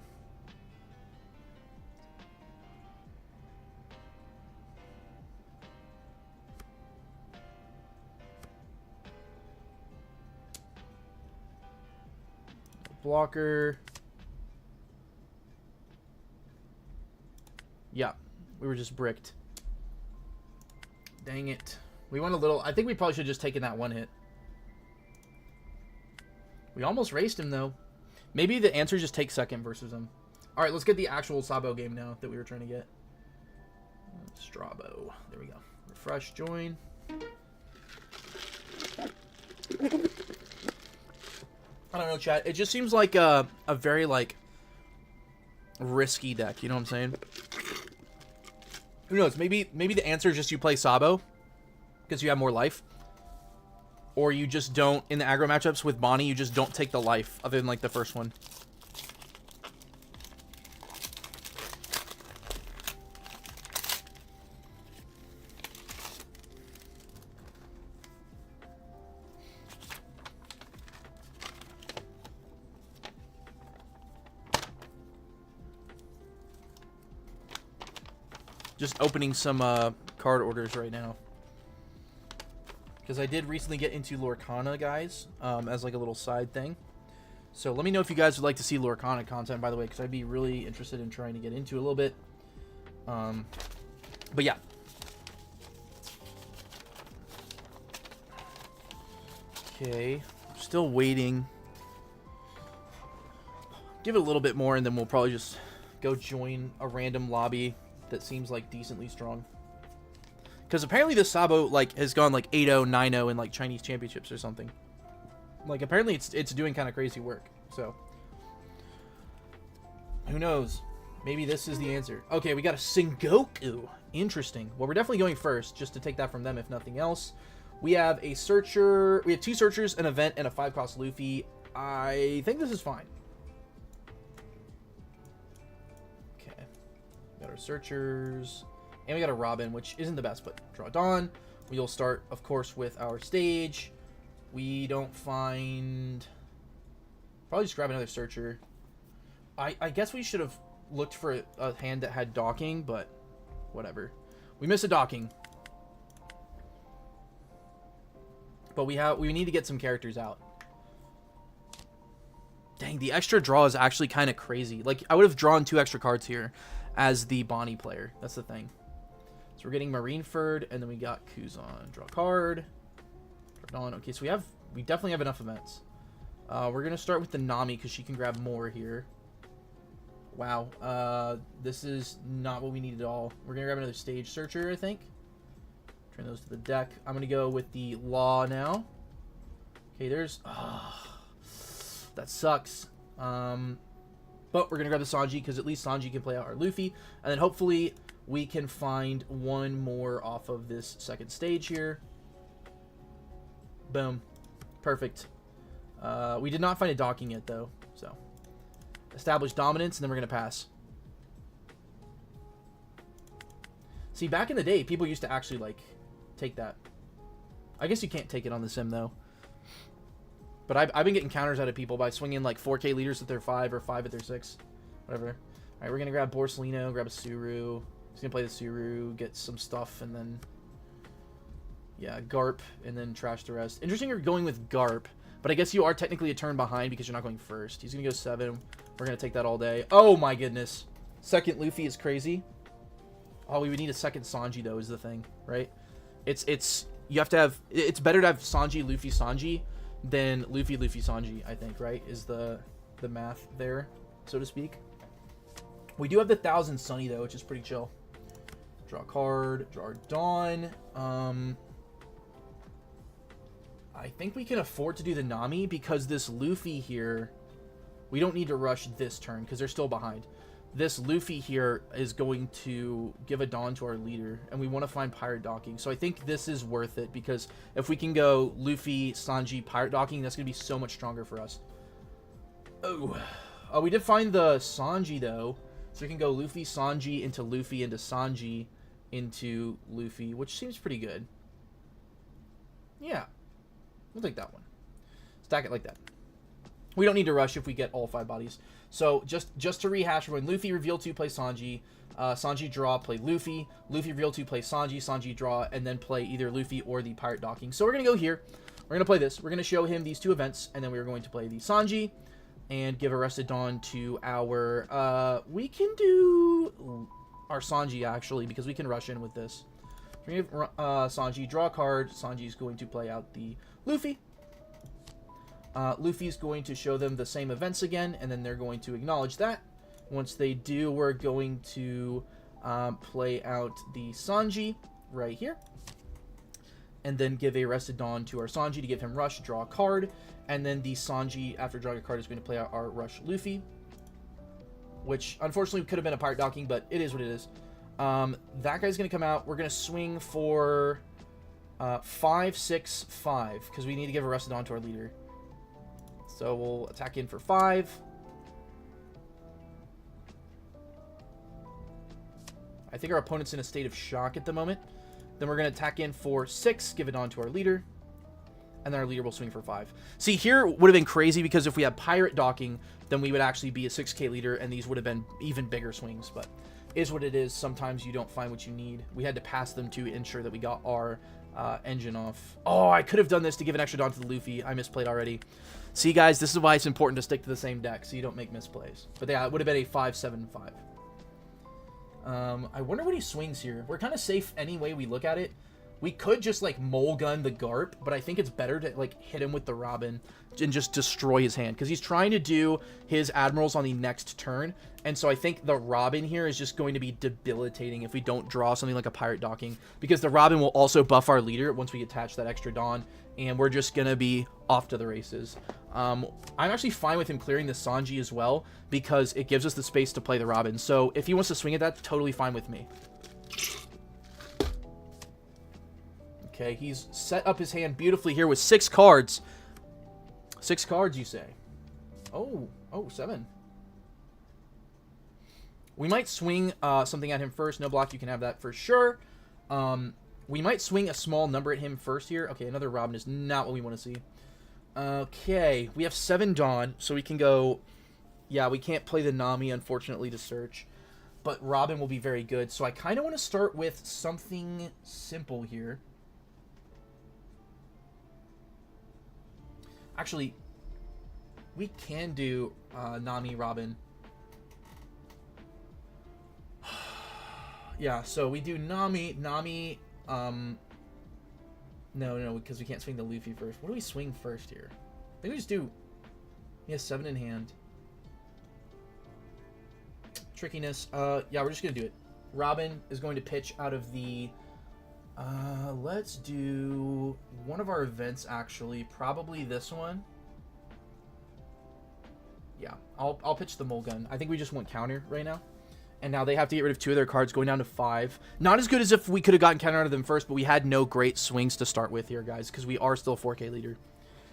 Blocker. Yeah, we were just bricked. Dang it. We went a little... I think we probably should have just taken that one hit. We almost raced him, though. Maybe the answer is just take second versus him. Alright, let's get the actual Sabo game now that we were trying to get. Strabo. There we go. Refresh, join. I don't know, chat. It just seems like a very, like, risky deck. You know what I'm saying? Who knows? Maybe the answer is just you play Sabo because you have more life. Or you just don't, in the aggro matchups with Bonnie, you just don't take the life other than, like, the first one. Just opening some card orders right now. Because I did recently get into Lorcana, guys, as like a little side thing. So let me know if you guys would like to see Lorcana content, by the way, because I'd be really interested in trying to get into it a little bit. But yeah. Okay. Still waiting. Give it a little bit more, and then we'll probably just go join a random lobby that seems like decently strong. Because apparently this Sabo, like, has gone, like, 8-0, 9-0 in, like, Chinese championships or something. Like, apparently it's doing kind of crazy work. So, who knows? Maybe this is the answer. Okay, we got a Sengoku. Interesting. Well, we're definitely going first, just to take that from them, if nothing else. We have a Searcher. We have 2 Searchers, an Event, and a 5-cost Luffy. I think this is fine. Okay. Got our Searchers. And we got a Robin, which isn't the best, but draw Dawn. We'll start, of course, with our stage. We don't find... Probably just grab another Searcher. I guess we should have looked for a hand that had docking, but whatever. We missed a docking. But we need to get some characters out. Dang, the extra draw is actually kind of crazy. Like, I would have drawn 2 extra cards here as the Bonnie player. That's the thing. So we're getting Marineford, and then we got Kuzan. Draw a card. Draw Dawn. Okay, so we definitely have enough events. We're going to start with the Nami, because she can grab more here. Wow. This is not what we need at all. We're going to grab another Stage Searcher, I think. Turn those to the deck. I'm going to go with the Law now. Okay, there's... that sucks. But we're going to grab the Sanji, because at least Sanji can play out our Luffy. And then hopefully we can find one more off of this second stage here. Boom. Perfect. We did not find a docking yet, though. So, establish dominance, and then we're going to pass. See, back in the day, people used to actually, like, take that. I guess you can't take it on the sim, though. But I've been getting counters out of people by swinging like 4K leaders at their 5 or 5 at their 6. Whatever. Alright, we're going to grab Borsalino, grab a Suru. He's going to play the Suru, get some stuff, and then... yeah, Garp, and then trash the rest. Interesting you're going with Garp, but I guess you are technically a turn behind because you're not going first. He's going to go 7. We're going to take that all day. Oh my goodness. Second Luffy is crazy. Oh, we would need a second Sanji, though, is the thing, right? You have to have... it's better to have Sanji, Luffy, Sanji than Luffy, Luffy, Sanji, I think, right? Is the math there, so to speak. We do have the 1000 Sunny, though, which is pretty chill. Draw a card, draw our Dawn. I think we can afford to do the Nami because this Luffy here, we don't need to rush this turn because they're still behind. This Luffy here is going to give a Dawn to our leader, and we want to find Pirate Docking. So I think this is worth it because if we can go Luffy, Sanji, Pirate Docking, that's going to be so much stronger for us. Oh, we did find the Sanji, though. So we can go Luffy, Sanji, into Sanji, into Luffy, which seems pretty good. Yeah. We'll take that one. Stack it like that. We don't need to rush if we get all 5 bodies. So just to rehash, we're going Luffy, reveal 2, play Sanji. Sanji draw, play Luffy. Luffy, reveal 2, play Sanji. Sanji draw, and then play either Luffy or the Pirate Docking. So we're going to go here. We're going to play this. We're going to show him these 2 events, and then we're going to play the Sanji and give Arrested Dawn to our... we can do our Sanji, actually, because we can rush in with this. We're going to Sanji, draw a card. Sanji's going to play out the Luffy. Luffy's going to show them the same events again, and then they're going to acknowledge that. Once they do, we're going to play out the Sanji right here. And then give a Arrested Dawn to our Sanji to give him Rush, draw a card. And then the Sanji, after drawing a card, is going to play out our Rush Luffy. Which, unfortunately, could have been a Pirate Docking, but it is what it is. That guy's going to come out. We're going to swing for 5, 6, 5, because we need to give Arrested Dawn to our leader. So we'll attack in for 5. I think our opponent's in a state of shock at the moment. Then we're going to attack in for 6, give it on to our leader. And then our leader will swing for 5. See, here would have been crazy because if we had Pirate Docking, then we would actually be a 6k leader, and these would have been even bigger swings. But it is what it is. Sometimes you don't find what you need. We had to pass them to ensure that we got our engine off. Oh, I could have done this to give an extra Dawn to the Luffy. I misplayed already. See, guys, this is why it's important to stick to the same deck so you don't make misplays. But yeah, it would have been a 5, 7, 5. I wonder what he swings here. We're kind of safe any way we look at it. We could just, like, mole gun the Garp, but I think it's better to, like, hit him with the Robin and just destroy his hand. Because he's trying to do his Admirals on the next turn. And so I think the Robin here is just going to be debilitating if we don't draw something like a Pirate Docking. Because the Robin will also buff our leader once we attach that extra Dawn. And we're just going to be off to the races. I'm actually fine with him clearing the Sanji as well, because it gives us the space to play the Robin. So if he wants to swing at that, totally fine with me. Okay, he's set up his hand beautifully here with 6 cards. 6 cards, you say? Oh, 7. We might swing something at him first. No block, you can have that for sure. We might swing a small number at him first here. Okay, another Robin is not what we want to see. Okay, we have 7 Dawn, so we can go... yeah, we can't play the Nami, unfortunately, to search. But Robin will be very good. So I kind of want to start with something simple here. Actually, we can do Nami, Robin. Yeah, so we do Nami, no, because we can't swing the Luffy first. What do we swing first here? I think we just do... he has 7 in hand. Trickiness. Yeah, we're just going to do it. Robin is going to pitch out of the... let's do one of our events, actually. Probably this one. Yeah, I'll pitch the Mulgun. I think we just want counter right now. And now they have to get rid of 2 of their cards, going down to 5. Not as good as if we could have gotten counter out of them first, but we had no great swings to start with here, guys, because we are still a 4K leader.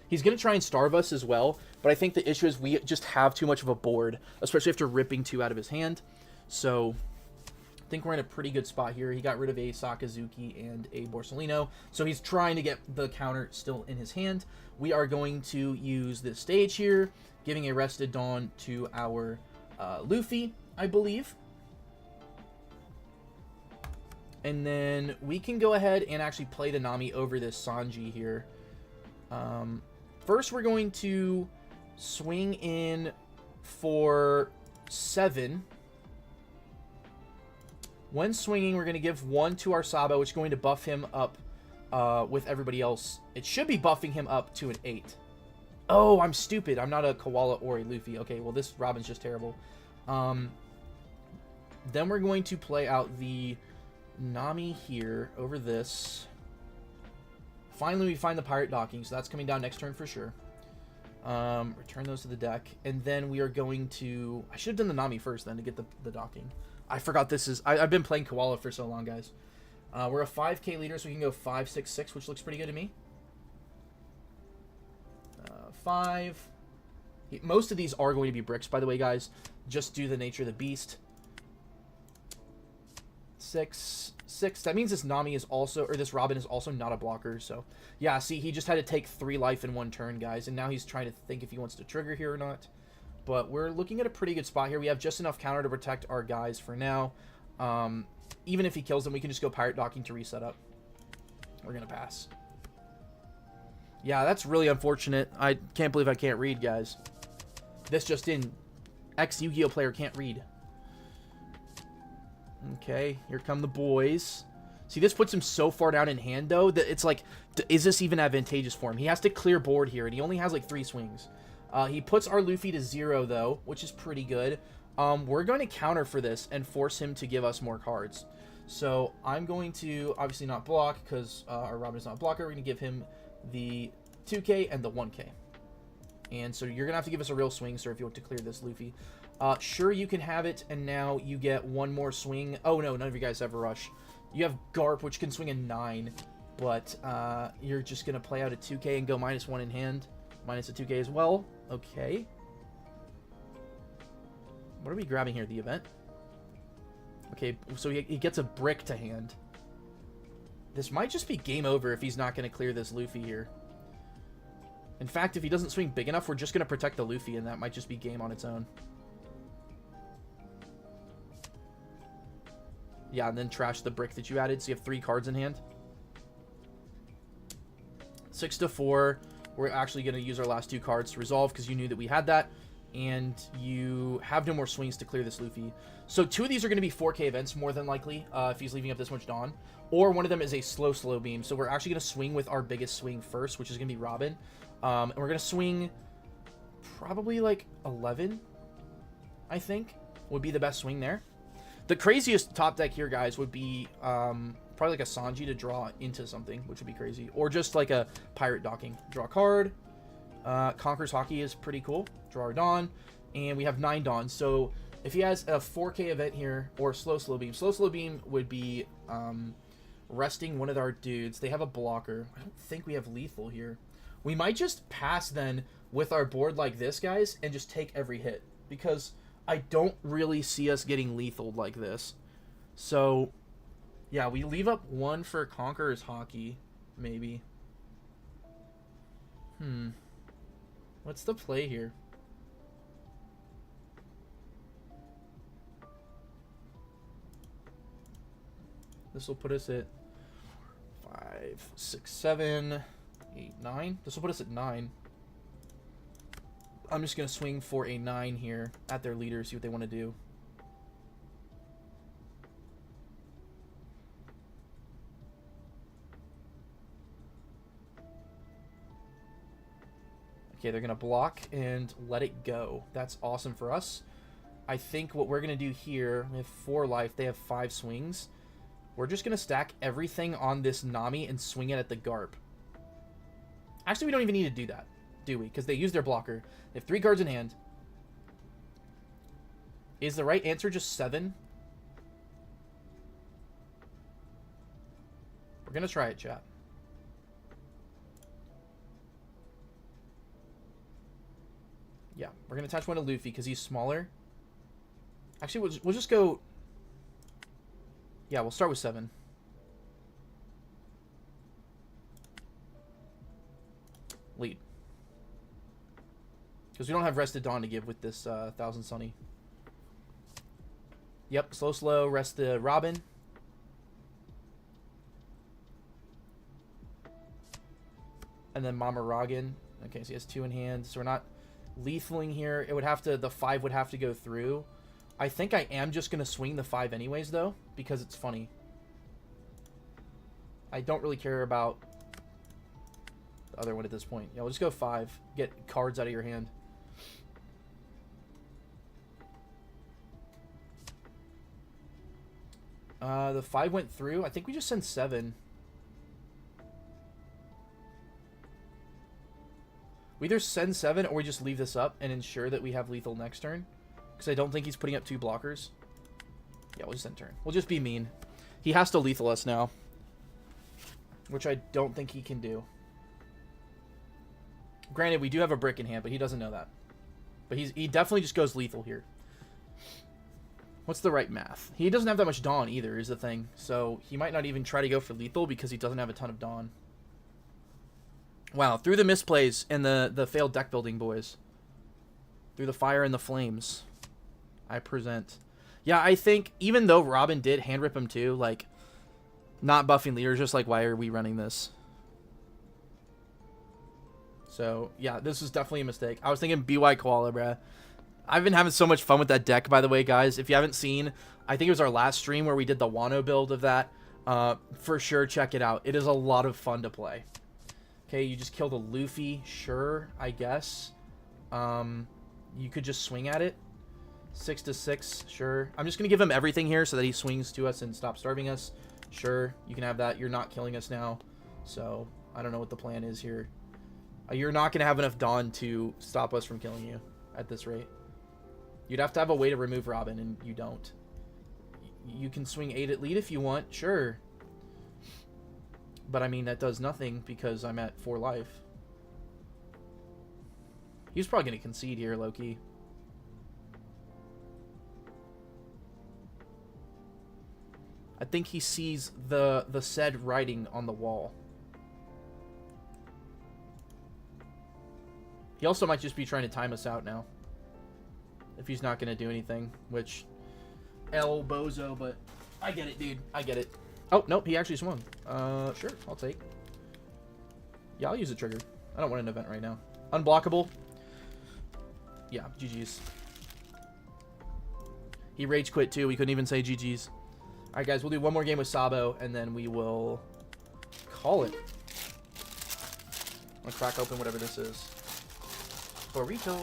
He's going to try and starve us as well, but I think the issue is we just have too much of a board, especially after ripping 2 out of his hand. So I think we're in a pretty good spot here. He got rid of a Sakazuki and a Borsellino, so he's trying to get the counter still in his hand. We are going to use this stage here, giving a Rested Dawn to our Luffy, I believe. And then we can go ahead and actually play the Nami over this Sanji here. First, we're going to swing in for 7. When swinging, we're going to give 1 to our Sabo, which is going to buff him up with everybody else. It should be buffing him up to an 8. Oh, I'm stupid. I'm not a Koala or a Luffy. Okay, well, this Robin's just terrible. Then we're going to play out the Nami here over this. Finally, we find the pirate docking, so that's coming down next turn for sure. Return those to the deck, and then we are going to... I should have done the Nami first then to get the docking. I forgot this is... I've been playing Koala for so long, guys. We're a 5k leader, so we can go 5, 6, 6, which looks pretty good to me. 5. Most of these are going to be bricks, by the way, guys. Just due to the nature of the beast. 6. That means this Nami is also, or this Robin is also not a blocker. So, yeah, see, he just had to take 3 life in 1 turn, guys. And now he's trying to think if he wants to trigger here or not. But we're looking at a pretty good spot here. We have just enough counter to protect our guys for now. Even if he kills them, we can just go pirate docking to reset up. We're going to pass. Yeah, that's really unfortunate. I can't believe I can't read, guys. This just in. Ex-Yu-Gi-Oh player can't read. Okay, here come the boys. See, this puts him so far down in hand, though, that it's like, is this even advantageous for him? He has to clear board here, and he only has, like, 3 swings. He puts our Luffy to 0, though, which is pretty good. We're going to counter for this and force him to give us more cards. So I'm going to, obviously not block, because our Robin is not a blocker. We're going to give him the 2k and the 1k. And so you're going to have to give us a real swing, sir, if you want to clear this Luffy. Sure, you can have it, and now you get 1 more swing. Oh, no, none of you guys have a rush. You have Garp, which can swing a 9, but you're just going to play out a 2k and go -1 in hand. Minus a 2k as well. Okay. What are we grabbing here? The event? Okay, so he gets a brick to hand. This might just be game over if he's not going to clear this Luffy here. In fact, if he doesn't swing big enough, we're just going to protect the Luffy, and that might just be game on its own. Yeah, and then trash the brick that you added, so you have 3 cards in hand. 6 to 4. We're actually going to use our last 2 cards to resolve, because you knew that we had that. And you have no more swings to clear this Luffy. So 2 of these are going to be 4k events, more than likely, if he's leaving up this much Dawn. Or one of them is a slow beam. So we're actually going to swing with our biggest swing first, which is going to be Robin. And we're going to swing probably like 11, I think, would be the best swing there. The craziest top deck here, guys, would be probably like a Sanji to draw into something, which would be crazy. Or just like a pirate docking. Draw a card. Conqueror's Hockey is pretty cool. Draw our Dawn. And we have 9 Dawns. So if he has a 4k event here, or slow beam. Slow beam would be resting one of our dudes. They have a blocker. I don't think we have lethal here. We might just pass then with our board like this, guys, and just take every hit. Because I don't really see us getting lethaled like this. So, yeah, we leave up 1 for Conqueror's Hockey, maybe. What's the play here? This will put us at 5, 6, 7, 8, 9. This will put us at 9. I'm just going to swing for a 9 here at their leader, see what they want to do. Okay, they're going to block and let it go. That's awesome for us. I think what we're going to do here, we have 4 life, they have 5 swings. We're just going to stack everything on this Nami and swing it at the Garp. Actually, we don't even need to do that, do we? Because they use their blocker. They have 3 cards in hand. Is the right answer just 7? We're going to try it, chat. Yeah, we're going to attach 1 to Luffy because he's smaller. Actually, we'll just go... Yeah, we'll start with 7. Lead. Because we don't have Rested Dawn to give with this 1000 Sunny. Yep, slow, rest the Robin. And then Mama Rogan. Okay, so he has 2 in hand. So we're not lethaling here. It would have to, the 5 would have to go through. I think I am just going to swing the 5 anyways, though, because it's funny. I don't really care about the other one at this point. Yeah, we'll just go 5. Get cards out of your hand. The 5 went through. I think we just sent 7. We either send 7 or we just leave this up and ensure that we have lethal next turn. Because I don't think he's putting up 2 blockers. Yeah, we'll just end turn. We'll just be mean. He has to lethal us now. Which I don't think he can do. Granted, we do have a brick in hand, but he doesn't know that. But he definitely just goes lethal here. What's the right math? He doesn't have that much Dawn either, is the thing. So he might not even try to go for lethal because he doesn't have a ton of Dawn. Wow, through the misplays and the failed deck building, boys. Through the fire and the flames, I present. Yeah, I think even though Robin did hand rip him too, like, not buffing leaders, just like, why are we running this? So, yeah, this was definitely a mistake. I was thinking BY Koala, bruh. I've been having so much fun with that deck, by the way, guys. If you haven't seen, I think it was our last stream where we did the Wano build of that. For sure, check it out. It is a lot of fun to play. Okay, you just killed a Luffy. Sure, I guess. You could just swing at it. 6-6, sure. I'm just going to give him everything here so that he swings to us and stops starving us. Sure, you can have that. You're not killing us now. So, I don't know what the plan is here. You're not going to have enough Dawn to stop us from killing you at this rate. You'd have to have a way to remove Robin, and you don't. You can swing 8 at lead if you want, sure. But, I mean, that does nothing because I'm at 4 life. He's probably going to concede here, low-key. I think he sees the said writing on the wall. He also might just be trying to time us out now. If he's not going to do anything, which... El Bozo, but... I get it, dude. I get it. Oh, nope, he actually swung. Sure, I'll take. Yeah, I'll use a trigger. I don't want an event right now. Unblockable. Yeah, GG's. He rage quit too. We couldn't even say GG's. Alright, guys, we'll do one more game with Sabo, and then we will call it. I'm gonna crack open whatever this is. Burrito.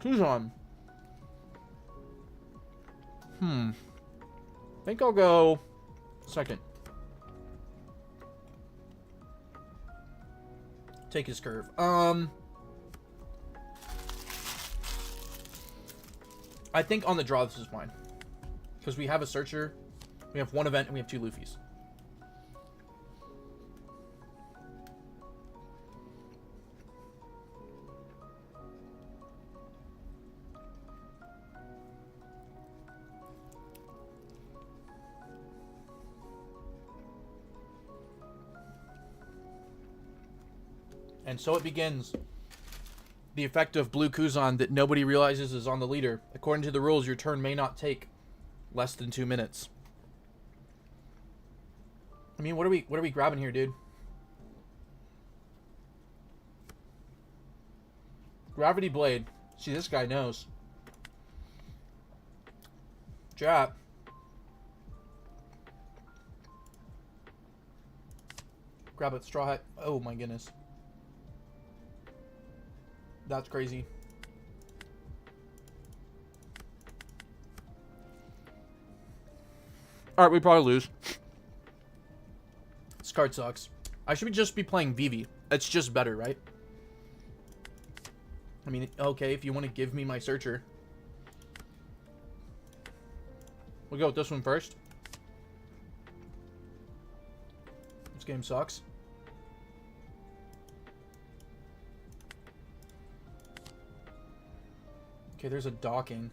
Kuzan. Think I'll go second. Take his curve. I think on the draw this is fine. Because we have a searcher, we have 1 event, and we have 2 Luffys. And so it begins. The effect of Blue Kuzan that nobody realizes is on the leader. According to the rules, your turn may not take less than 2 minutes. I mean, what are we grabbing here, dude? Gravity Blade. See, this guy knows. Jap. Grab it, Straw Hat. Oh my goodness. That's crazy. Alright, we probably lose. This card sucks. I should just be playing Vivi. It's just better, right? I mean, okay, if you want to give me my searcher. We'll go with this one first. This game sucks. Okay, there's a docking.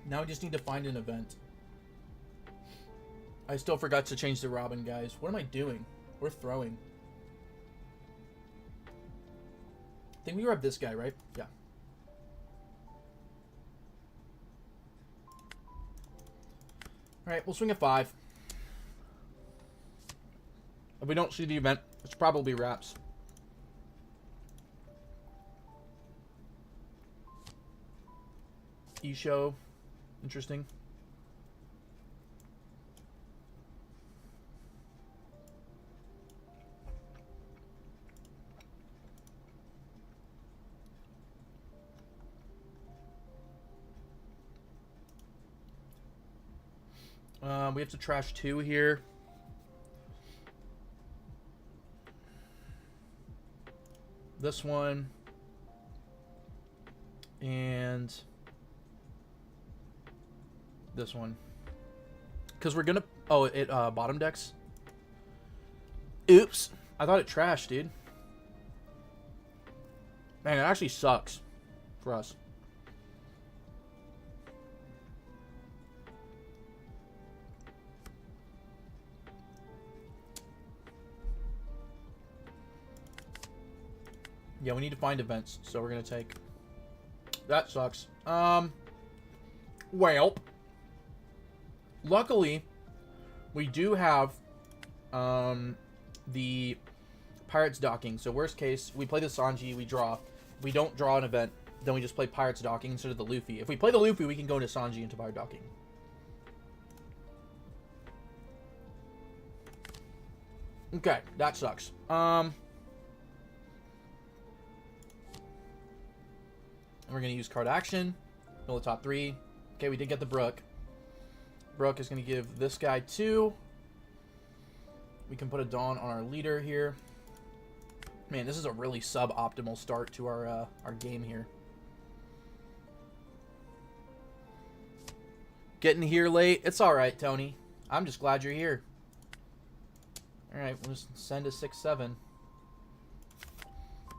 Now we just need to find an event. I still forgot to change the Robin, guys. What am I doing? We're throwing. I think we grabbed this guy, right? Yeah. Alright, we'll swing a 5. If we don't see the event, it's probably wraps. E-show. Interesting. We have to trash 2 here. This one. And this one. Because we're going to... Oh, it bottom decks. Oops. I thought it trashed, dude. Man, it actually sucks for us. Yeah, we need to find events, so we're gonna take... That sucks. Well, luckily, we do have the Pirates docking. So worst case, we play the Sanji, we draw. If we don't draw an event, then we just play Pirates docking instead of the Luffy. If we play the Luffy, we can go into Sanji into Pirate docking. Okay, that sucks. We're going to use card action. Mill the top 3. Okay, we did get the Brook. Brook is going to give this guy 2. We can put a Dawn on our leader here. Man, this is a really suboptimal start to our game here. Getting here late. It's alright, Tony. I'm just glad you're here. Alright, we'll just send a 6-7.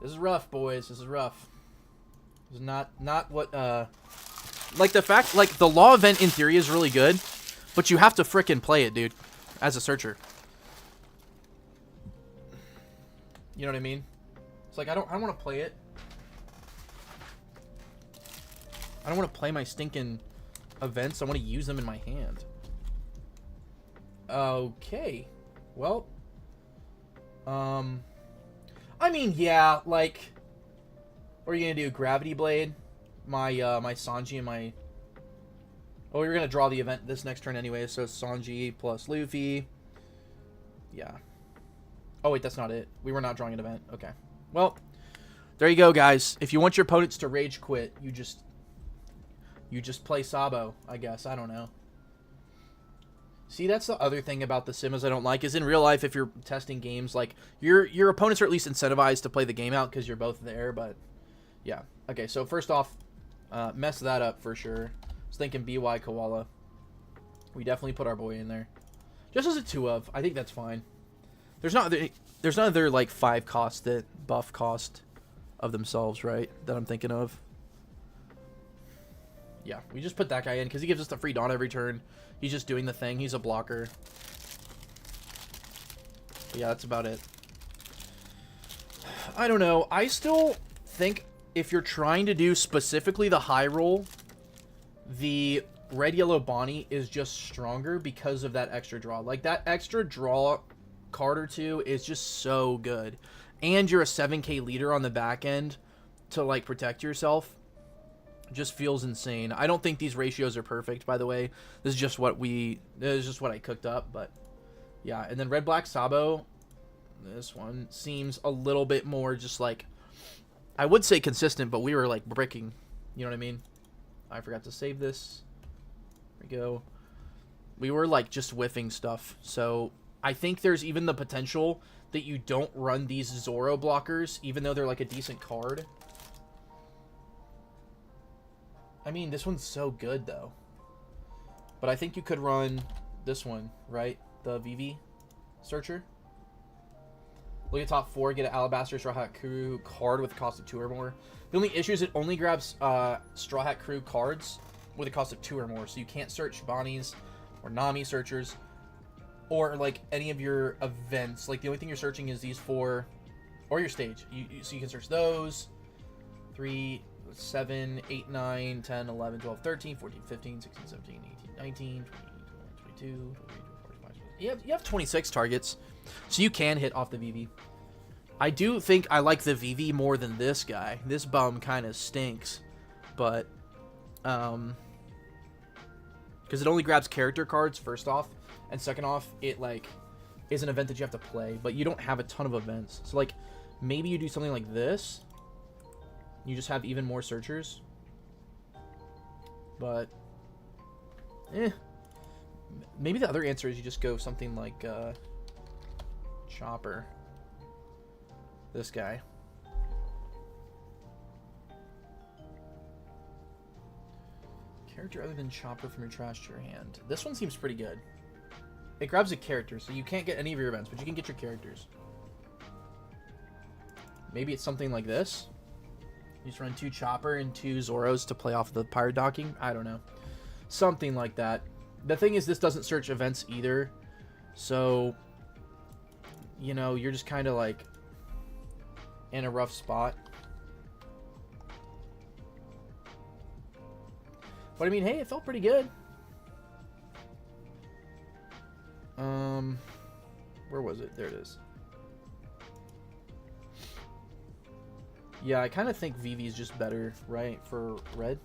This is rough, boys. This is rough. This is not what, like, the fact, like, the law event in theory is really good, but you have to frickin' play it, dude, as a searcher. You know what I mean? It's like, I don't want to play it. I don't want to play my stinking events. I want to use them in my hand. Okay. Well. I mean, yeah, like... What are you going to do? Gravity Blade? My Sanji and my... Oh, we were going to draw the event this next turn anyway, so it's Sanji plus Luffy. Yeah. Oh, wait, that's not it. We were not drawing an event. Okay. Well, there you go, guys. If you want your opponents to rage quit, you just play Sabo, I guess. I don't know. See, that's the other thing about the Sims I don't like, is in real life, if you're testing games, like, your opponents are at least incentivized to play the game out because you're both there, but... Yeah. Okay, so first off, mess that up for sure. I was thinking BY Koala. We definitely put our boy in there. Just as a 2 of. I think that's fine. There's not other like 5 costs that buff cost of themselves, right? That I'm thinking of. Yeah, we just put that guy in because he gives us the free Dawn every turn. He's just doing the thing. He's a blocker. But yeah, that's about it. I don't know. I still think... If you're trying to do specifically the high roll, the red yellow Bonnie is just stronger because of that extra draw. Like, that extra draw card or 2 is just so good. And you're a 7k leader on the back end to, like, protect yourself. Just feels insane. I don't think these ratios are perfect, by the way. This is just what I cooked up, but yeah. And then red black Sabo, this one seems a little bit more just like, I would say consistent, but we were like bricking. You know what I mean? I forgot to save this. There we go. We were like just whiffing stuff. So I think there's even the potential that you don't run these Zoro blockers, even though they're like a decent card. I mean, this one's so good though. But I think you could run this one, right? The VV Searcher. Look at top 4, get an Alabaster Straw Hat Crew card with a cost of 2 or more. The only issue is it only grabs Straw Hat Crew cards with a cost of 2 or more, so you can't search Bonnies or Nami searchers or like any of your events. Like the only thing you're searching is these 4 or your stage. So you can search those 3, 7, 8, 9, 10, 11, 12, 13, 14, 15, 16, 17, 18, 19, 20, 21, 22, 23, 24, 25. You have 26 targets, so you can hit off the VV. I do think I like the VV more than this guy. This bum kind of stinks, but because it only grabs character cards first off, and second off, it like is an event that you have to play, but you don't have a ton of events. So like maybe you do something like this. You just have even more searchers. But maybe the other answer is you just go something like Chopper. This guy. Character other than Chopper from your trash to your hand. This one seems pretty good. It grabs a character, so you can't get any of your events, but you can get your characters. Maybe it's something like this. You just run 2 Chopper and 2 Zoros to play off the pirate docking. I don't know. Something like that. The thing is, this doesn't search events either. So, you know, you're just kind of like in a rough spot. But I mean, hey, it felt pretty good. Where was it? There it is. Yeah, I kind of think VV is just better, right, for red.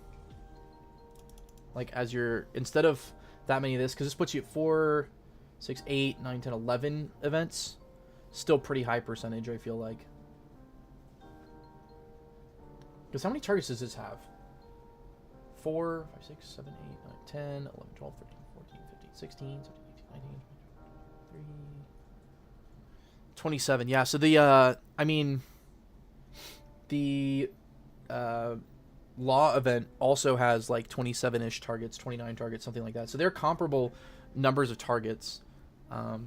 Like, as your, instead of that many of this, because this puts you at 4, 6, 8, 9, 10, 11 events. Still pretty high percentage, I feel like. Because how many targets does this have? 4, 5, 6, 7, 8, 9, 10, 11, 12, 13, 14, 15, 16, 17, 18, 19, 3, 27. Yeah, so the, I mean, the Law event also has like 27-ish targets, 29 targets, something like that. So they're comparable numbers of targets. I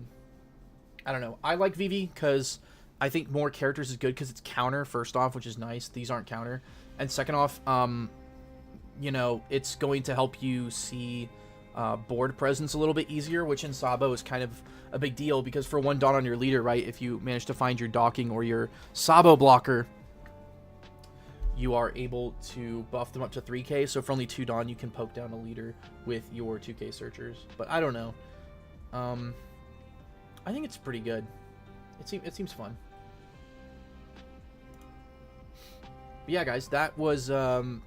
don't know. I like VV because I think more characters is good because it's counter, first off, which is nice. These aren't counter. And second off, you know, it's going to help you see board presence a little bit easier, which in Sabo is kind of a big deal because for 1 dot on your leader, right, if you manage to find your docking or your Sabo blocker, you are able to buff them up to 3k. So for only 2 Dawn, you can poke down a leader with your 2k searchers. But I don't know. I think it's pretty good. It seems fun. But yeah, guys, that was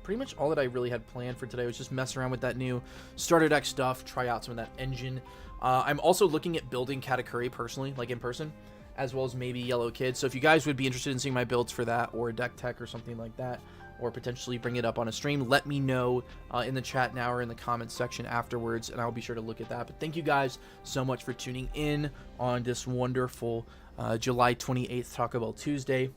pretty much all that I really had planned for today. I was just messing around with that new starter deck stuff, try out some of that engine. I'm also looking at building Katakuri personally, like in person, as well as maybe Yellow Kid. So if you guys would be interested in seeing my builds for that, or deck tech or something like that, or potentially bring it up on a stream, let me know in the chat now or in the comments section afterwards, and I'll be sure to look at that. But thank you guys so much for tuning in on this wonderful July 28th Taco Bell Tuesday.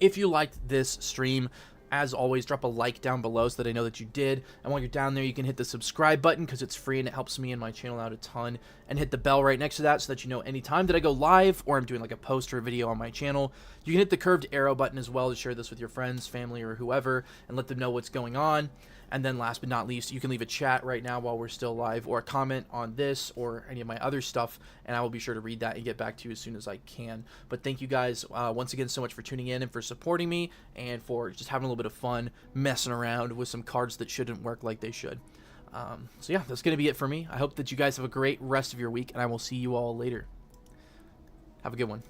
If you liked this stream, as always, drop a like down below so that I know that you did. And while you're down there, you can hit the subscribe button because it's free and it helps me and my channel out a ton. And hit the bell right next to that so that you know anytime that I go live or I'm doing like a post or a video on my channel. You can hit the curved arrow button as well to share this with your friends, family, or whoever and let them know what's going on. And then last but not least, you can leave a chat right now while we're still live or a comment on this or any of my other stuff, and I will be sure to read that and get back to you as soon as I can. But thank you guys once again so much for tuning in and for supporting me and for just having a little bit of fun messing around with some cards that shouldn't work like they should. So yeah, that's going to be it for me. I hope that you guys have a great rest of your week, and I will see you all later. Have a good one.